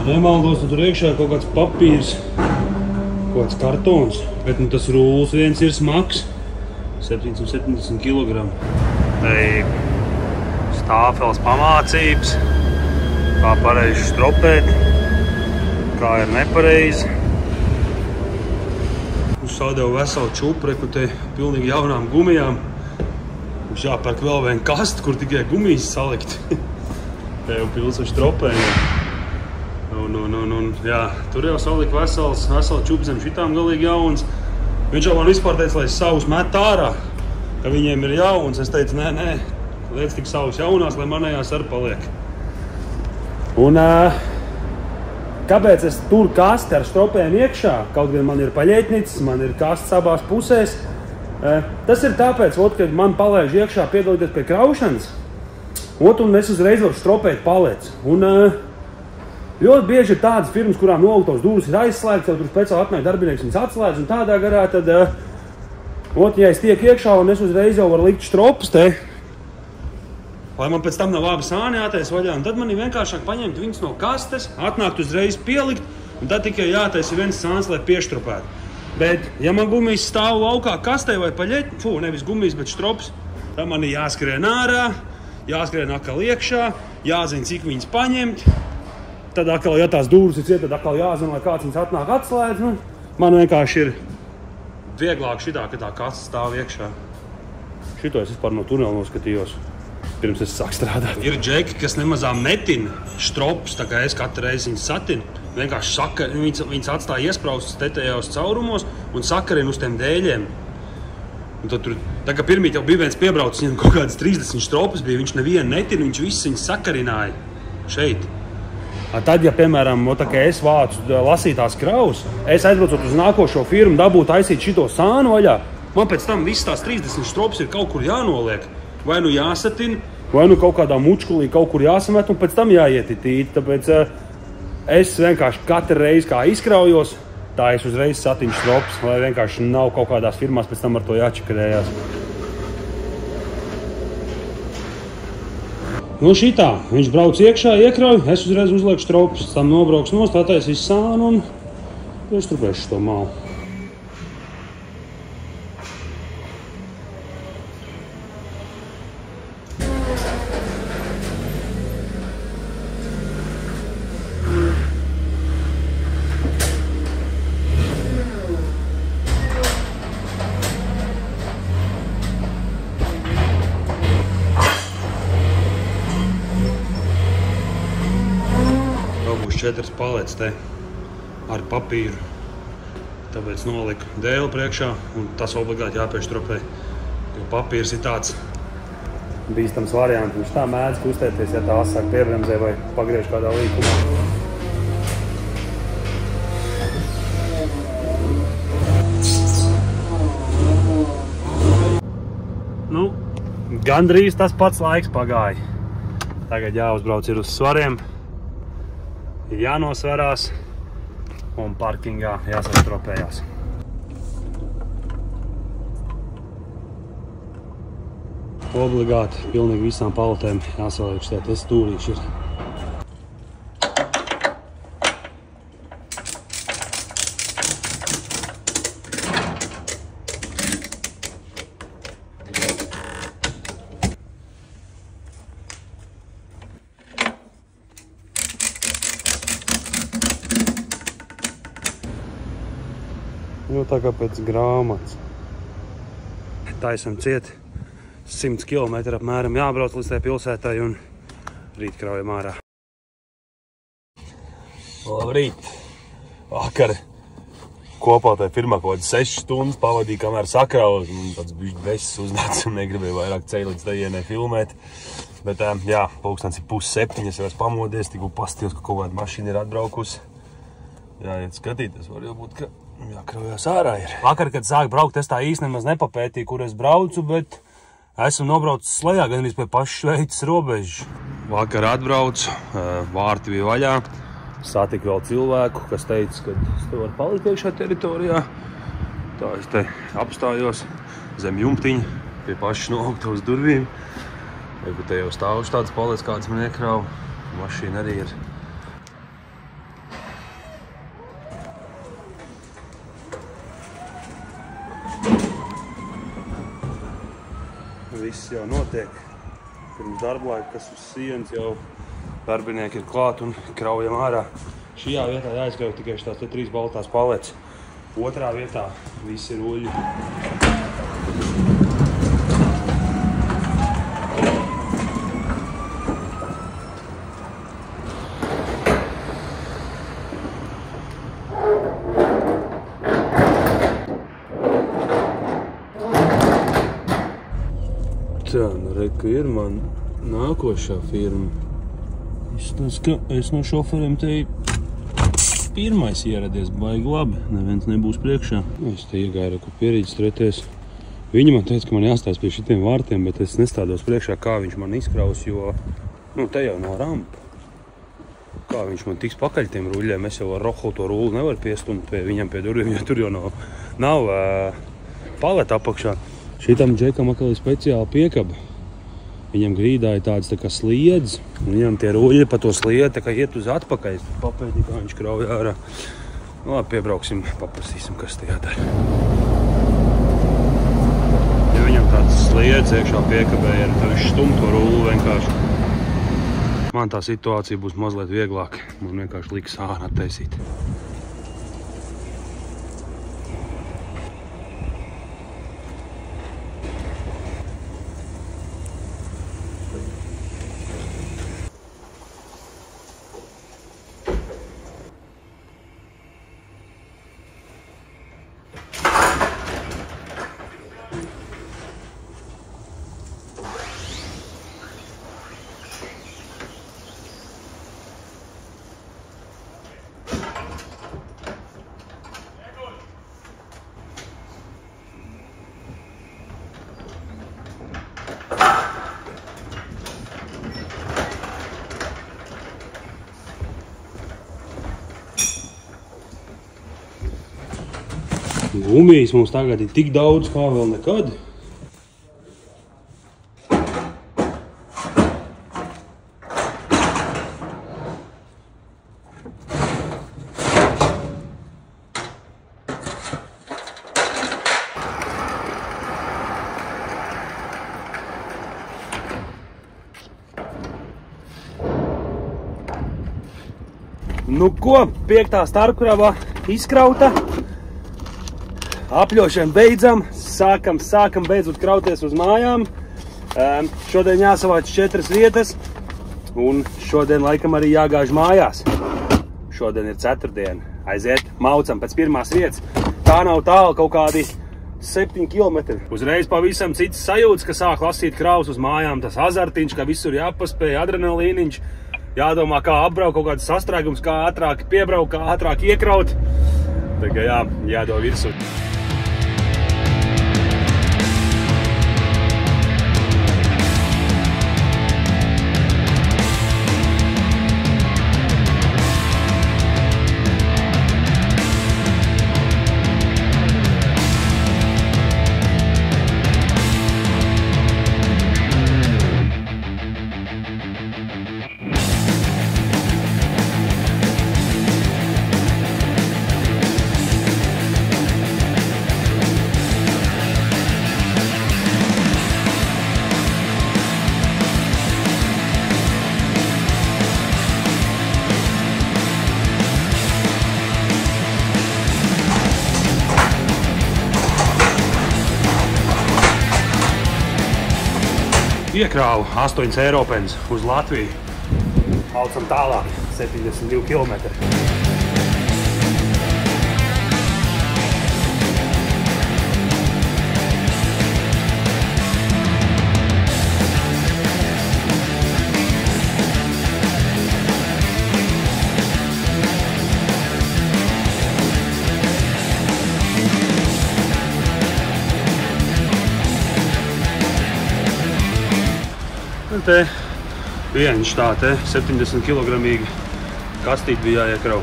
Nemaldos, tur iekšā kaut kāds papīrs, kaut kāds kartons, bet tas rūlis viens ir smags, 770 kg. Te stāfeles pamācības, kā pareizi stropēt, kā ir nepareizi. Uzsādēju veselu čupreku te pilnīgi jaunām gumijām. Mums jāpērk vēl viena kasta, kur tikai gumijas salikt. Te jau pils ar stropējiem. Tur jau salika veselu čupu zem šitām galīgi jauns. Viņš jau man vispār teica, lai es savus met ārā, ka viņiem ir jauns. Es teicu, nē, liec tik savus jaunās, lai manējās ar paliek. Un kāpēc es tur kasti ar stropēm iekšā? Kaut gan man ir paļētnicis, man ir kastes abās pusēs. Tas ir tāpēc, ka man palaiž iekšā piedalīties pie kraušanas, un es uzreiz varu stropēt palets. Un ļoti bieži ir tādas firmas, kurām nolūktos durvis ir aizslēgts, jau tur speciāli atnāk darbinieks viņas atslēdz, un tādā garā tad, ja es tiek iekšā un es uzreiz jau varu likt stropus te, lai man pēc tam nav abi sāni jātais vaļā, un tad man ir vienkāršāk paņemt viņas no kastes, atnākt uzreiz pielikt, un tad tikai jātais ir viens sāns, lai pieštrupētu. Bet, ja man gumijas stāv laukā kastē vai paļet, nevis gumijas, bet stropus, tad man ir jāskrien ārā, jāskrien atkal iekšā, jāzina, cik viņas paņemt. Tad atkal, ja tās durvis ir ciet, tad atkal jāzina, lai kāds viņas atnāk atslēdz. Man vienkārši ir vieglāk šitā, ka tā kaste stāv iekšā. Šito es vispār no tunela noskatījos. pirms es sāku strādāt. Ir džeki, kas nemazām netina stropus, tā kā es katru reizi viņus satinu. Vienkārši sakar, viņas atstāja iespraustas tetējos caurumos un sakarina uz tiem dēļiem. Un tad tur, tā kā pirmīt jau bija viens piebraucis, viņam kaut kādas 30 stropus bija, viņš nevienu netina, viņš visus viņus sakarināja šeit. Tad, ja, piemēram, tā kā es vācu lasītās kravus, es aizbraucot uz nākošo firmu, dabūtu aizsīt šito sānu vaļā, man pēc tam visas tās 30 stropus ir kaut kur jānoliek. Vai nu jāsatina, vai nu kaut kādā mučkulī kaut kur jāsamet un pēc tam jāiet itīt. Tāpēc es vienkārši katru reizi kā izkraujos, tā es uzreiz satinu stropus, lai vienkārši nav kaut kādās firmās pēc tam ar to jāčakarējās. Nu šitā, viņš brauc iekšā, iekrauj, es uzreiz uzlieku stropus, tam nobrauks nost, attaisīs sānu un iestrupēšu to malu. Četras paletes te ar papīru, tāpēc noliku dēli priekšā un tas obligāti jāpieštrupē, jo papīrs ir tāds bīstams variants, viņš tā mēdz kustēties, ja tā asāk piebremzē vai pagriež kādā līkumā. Nu, gandrīz tas pats laiks pagāja. Tagad jāuzbrauc ir uz svariem. Jānosverās un parkingā jāsastropējās. Obligāti pilnīgi visām paletēm jāsaliek šitie stūrīši ir. Nu, tā kā pēc grāmatas. Taisam ciet 100 km apmēram jābrauc līdz tai pilsētai un rīt kraujam ārā. Labrīt! Vakar kopā tai firmā kaut kāds 6 stundas pavadīja, kamēr sakraus. Un tāds bišķi besis uznāca un negribēja vairāk ceļ līdz tajienai filmēt. Bet jā, pulkstens ir 6:30, es jau esmu pamodies, tikko pastījos, ka kaut kāda mašīna ir atbraukusi. Jāiet skatīties, var jau būt, ka jākraujās ārā ir. Vakar, kad sāku braukt, es tā īsti nemaz nepapētīju, kur es braucu, bet esmu nobraucis slejā, gan arī pie pašas Šveices robežas. Vakar atbraucu, vārti bija vaļā. Satiku vēl cilvēku, kas teica, ka es te varu palikt iekšā teritorijā. Tā es te apstājos zem jumtiņa, pie pašas noaugtavas durvīm. Vai te jau stāvuši tāds paliec, kāds man iekrauj. Mašīna arī ir. Viss jau notiek. Pirms darblaika, kas uz sienas jau darbinieki ir klāt un kraujam ārā. Šajā vietā jāizkrauj tikai šitās te 3 baltās paletes. Otrā vietā visi ir uļi. Tā, nu reka ir man nākošā firma. Izstāsts, ka es no šoferiem te pirmais ieradies, baigi labi, neviens nebūs priekšā. Es te iegāju reku pierīdstrēties. Viņi man teica, ka man jāstājas pie šitiem vārtiem, bet es nestādos priekšā, kā viņš man izkraus, jo, nu, te jau nav rampa. Kā viņš man tiks pakaļ tiem ruļļiem, es jau ar rohu to rulli nevaru piestumt pie viņam pie durvīm, jo tur jau nav paleta apakšā. Šitam džekam atkal ir speciāla piekaba. Viņam grīdā ir tāds tā kā sliedz, un viņam tie ruļļi pa to sliedi tā kā iet uz atpakaļ. Papētī, kā viņš krauj ārā. Nu, labi, piebrauksim, paprasīsim, kas te jādara. Ja viņam tāds sliedz iekšā piekabē ir, tad viņš stum to rulli vienkārši. Man tā situācija būs mazliet vieglāk. Man vienkārši liks ārā attaisīt. Gumijas mums tagad ir tik daudz kā vēl nekad. Nu ko, 5. starpkrava izkrauta. Apļošana beidzam. Sākam beidzot krauties uz mājām. Šodien jāsavāc 4 vietas. Un šodien laikam arī jāgāž mājās. Šodien ir 4. Aiziet, maucam pēc pirmās vietas. Tā nav tālu, kaut kādi 7 kilometri. Uzreiz pavisam cits sajūts, ka sāk lasīt kravus uz mājām. Tas azartiņš, ka visur jāpaspēj, adrenalīniņš. Jādomā, kā apbraukt kaut kāds sastrēgums, kā ātrāk piebraukt, kā ātrāk iekraut. Tā kā jādod virsū. Iekrāvu 8 eiropens uz Latviju. Aucam tālāk, 72 kilometri. Te vienš tā te 70 kilogramīgi kastīti bija jāiekrau.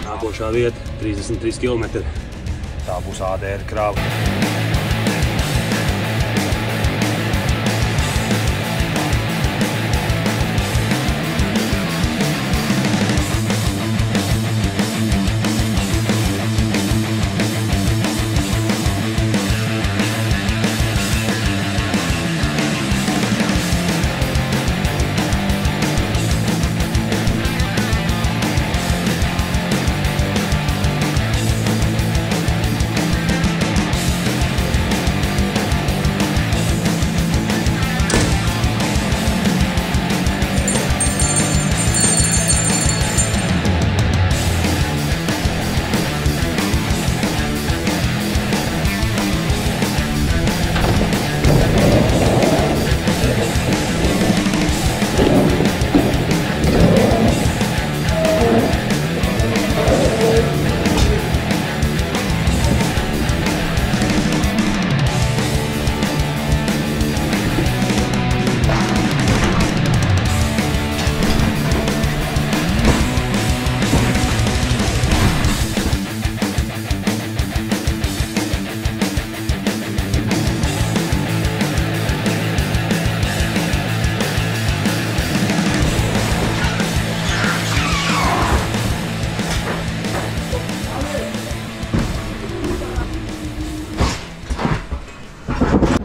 Nākošā vieta 33 kilometri. Tā būs ADR krava.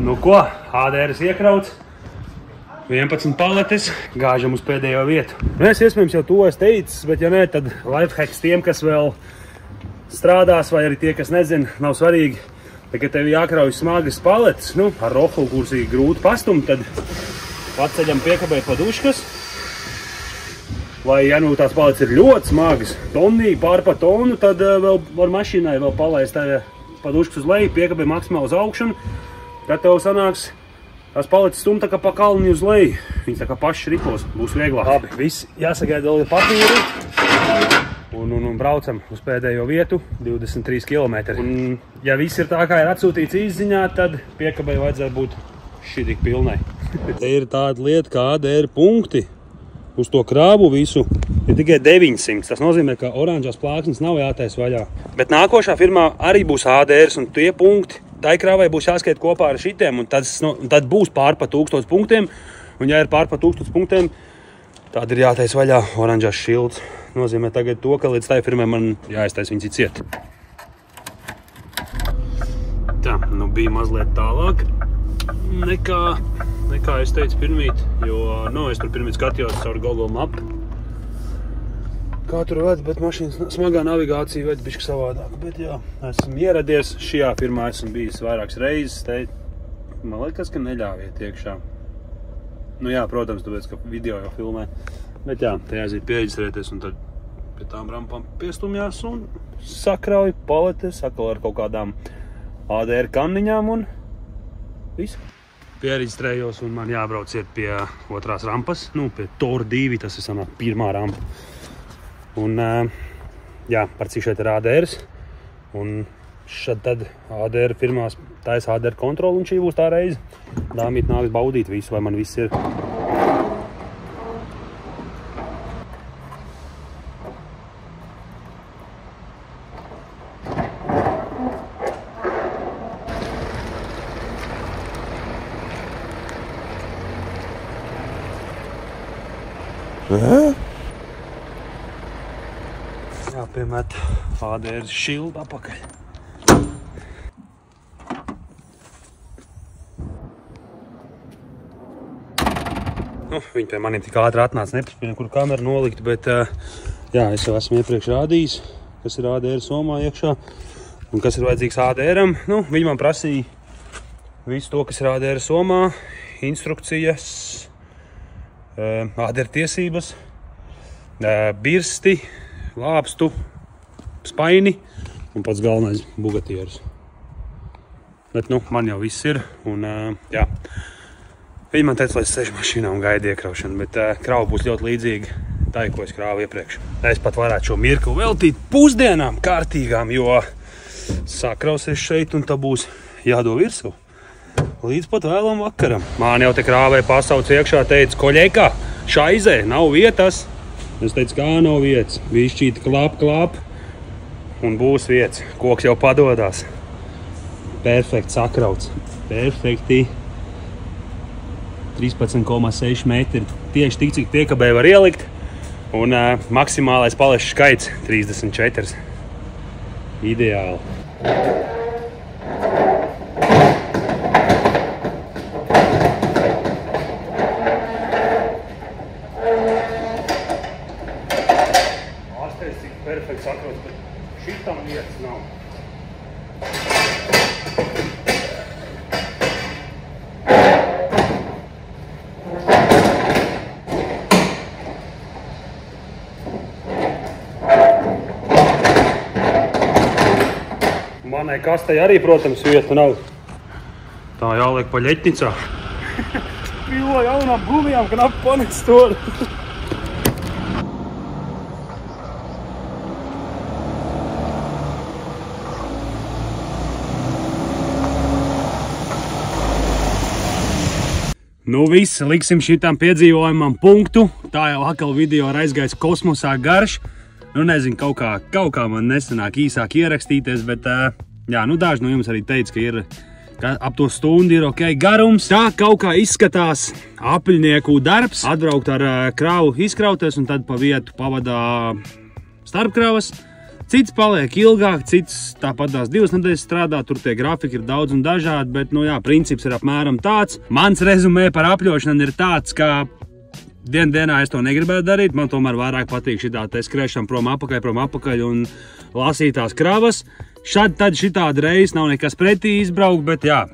Nu ko, ADRs iekrauts, 11 paletes, gāžam uz pēdējo vietu. Es iespējams jau to es teicis, bet ja ne, tad lifehacks tiem, kas vēl strādās, vai arī tie, kas nezina, nav svarīgi. Tad, kad tev jākrauj smagas paletes, ar rohlu, kuras ir grūti pastumt, tad atceļam piekabē paduškas. Vai, ja tās paletes ir ļoti smagas, tonnīgi, pārpa tonu, tad vēl var mašīnai vēl palaist paduškas uz leju, piekabē maksimāli uz augšanu. Tad tev sanāks tās paletes stumt tā kā pa kalni uz leju. Viņas tā kā paši ripos, būs vieglāk. Labi, viss jāsagaida vēl papīri. Un braucam uz pēdējo vietu, 23 kilometri. Un ja viss ir tā, kā ir atsūtīts izziņā, tad piekabei vajadzētu būt šī tik pilnai. Te ir tāda lieta kā ADR punkti. uz to krāvu visu ir tikai 900. Tas nozīmē, ka oranžās plāksnes nav jātais vaļā. Bet nākošā firmā arī būs ADRs un tie punkti. Tai krāvai būs jāskait kopā ar šitiem un tad būs pār pa 1000 punktiem. Un ja ir pār pa 1000 punktiem, tad ir jātais vaļā oranžās šilds. Nozīmē tagad to, ka līdz tai firmai man jāiztais viņas ciet. Tā, nu bija mazliet tālāk nekā es teicu pirmīt, jo, es tur pirmīt skatījos caur Google Map. Kā tur ved, bet mašīnas smagā navigācija ved bišķi savādāk. Bet jā, esmu ieradies, šajā firmā esmu bijis vairākas reizes, man liekas, ka neļāviet iekšā. Nu jā, protams, tāpēc, ka video jau filmē. Bet jā, te jāiziet pieģistrēties un tad pie tām rampām piestumjās un sakrauj paletes, atkal ar kaut kādām ADR kanniņām un visu. Piereģistrējos un man jābrauc ir pie otrās rampas, pie Tor 2, tas ir sanāk pirmā rampa. Un jā, par cik šeit ir ADRs un šad tad ADR firmās taisa ADR kontroli un šī būs tā reize. Dāmīt nāks baudīt visu, vai man viss ir. Jāpiemet ADR šildu apakaļ. Viņi pie maniem tik ātri atnāca, nepaspēja nekur kameru nolikt, bet jā, es jau esmu iepriekš rādījis, kas ir ADR somā iekšā un kas ir vajadzīgs ADR-am. Viņi man prasīja visu to, kas ir ADR somā, instrukcijas, ADR tiesības, birsti, lāpstu, spaini un pats galvenais bugatieris. Bet, man jau viss ir un jā. Viņi man teica, lai es sešu mašīnā un gaidu iekraušanu, bet krauva būs ļoti līdzīga tai, ko es krāvu iepriekš. Es pat varētu šo mirkli veltīt pusdienām kārtīgām, jo sakrausies šeit un tā būs jādod virsū. Līdz pat vēlam vakaram. Man jau te krāvē pasauc iekšā, teica, koļēkā, šaizē, nav vietas. Es teicu, kā nav vietas. Višķīt klap un būs vietas. Koks jau padodās. Perfekti sakrauts. Perfekti. 13,6 metri. Tieši tik, cik piekabē var ielikt. Un maksimālais palešu skaits 34. Ideāli. Ārstēs, cik perfekti sakrauts, bet šitam vietas nav. Manai kastai arī, protams, vieta nav. Tā jāliek pa ļeķnicā. Pilo jaunām gumijām, knapi panes to. Viss, liksim šitam piedzīvojumam punktu. Tā jau atkal video ir aizgājis kosmosā garš. Nezinu, kaut kā man nesanāk īsāk ierakstīties, bet jā, daži no jums arī teica, ka ap to stundu ir ok garums. Tā kaut kā izskatās apiļnieku darbs. Atbraukt ar kravu izkrauties un tad pa vietu pavadā starpkravas. Cits paliek ilgāk, cits tāpatās 2 nedēļas strādā, tur tie grafiki ir daudz un dažādi, bet, jā, princips ir apmēram tāds. Mans rezumē par apļošanu ir tāds, ka dienā es to negribētu darīt, man tomēr vairāk patīk šitā te skriešana prom apakaļ un lasītās kravas. Tad šitāda reize nav nekas pretī izbraukt, bet jā,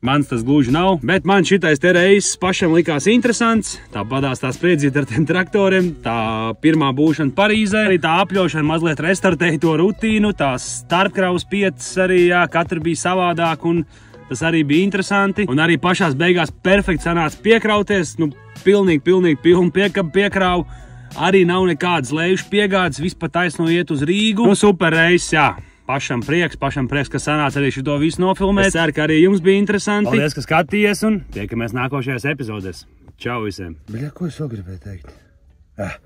mans tas gluži nav. Bet man šitais te reizes pašam likās interesants, tāpatās tā spriedzīt ar tiem traktoriem, tā pirmā būšana Parīzē, arī tā apļošana mazliet restartēja to rutīnu, tās starpkravas piecas arī, jā, katra bija savādāk un tas arī bija interesanti. Un arī pašās beigās perfekti sanāca piekrauties, pilnīgi piekrāvu. Arī nav nekādas lejušu piegādes, viss pa taisno iet uz Rīgu. Super reizes, jā. Pašam prieks, ka sanāca arī šito visu nofilmēt. Es ceru, ka arī jums bija interesanti. Paldies, ka skatījies un tiekamies nākošajās epizodēs. Čau visiem! Bļa, ko es vēl gribēju teikt? Ah.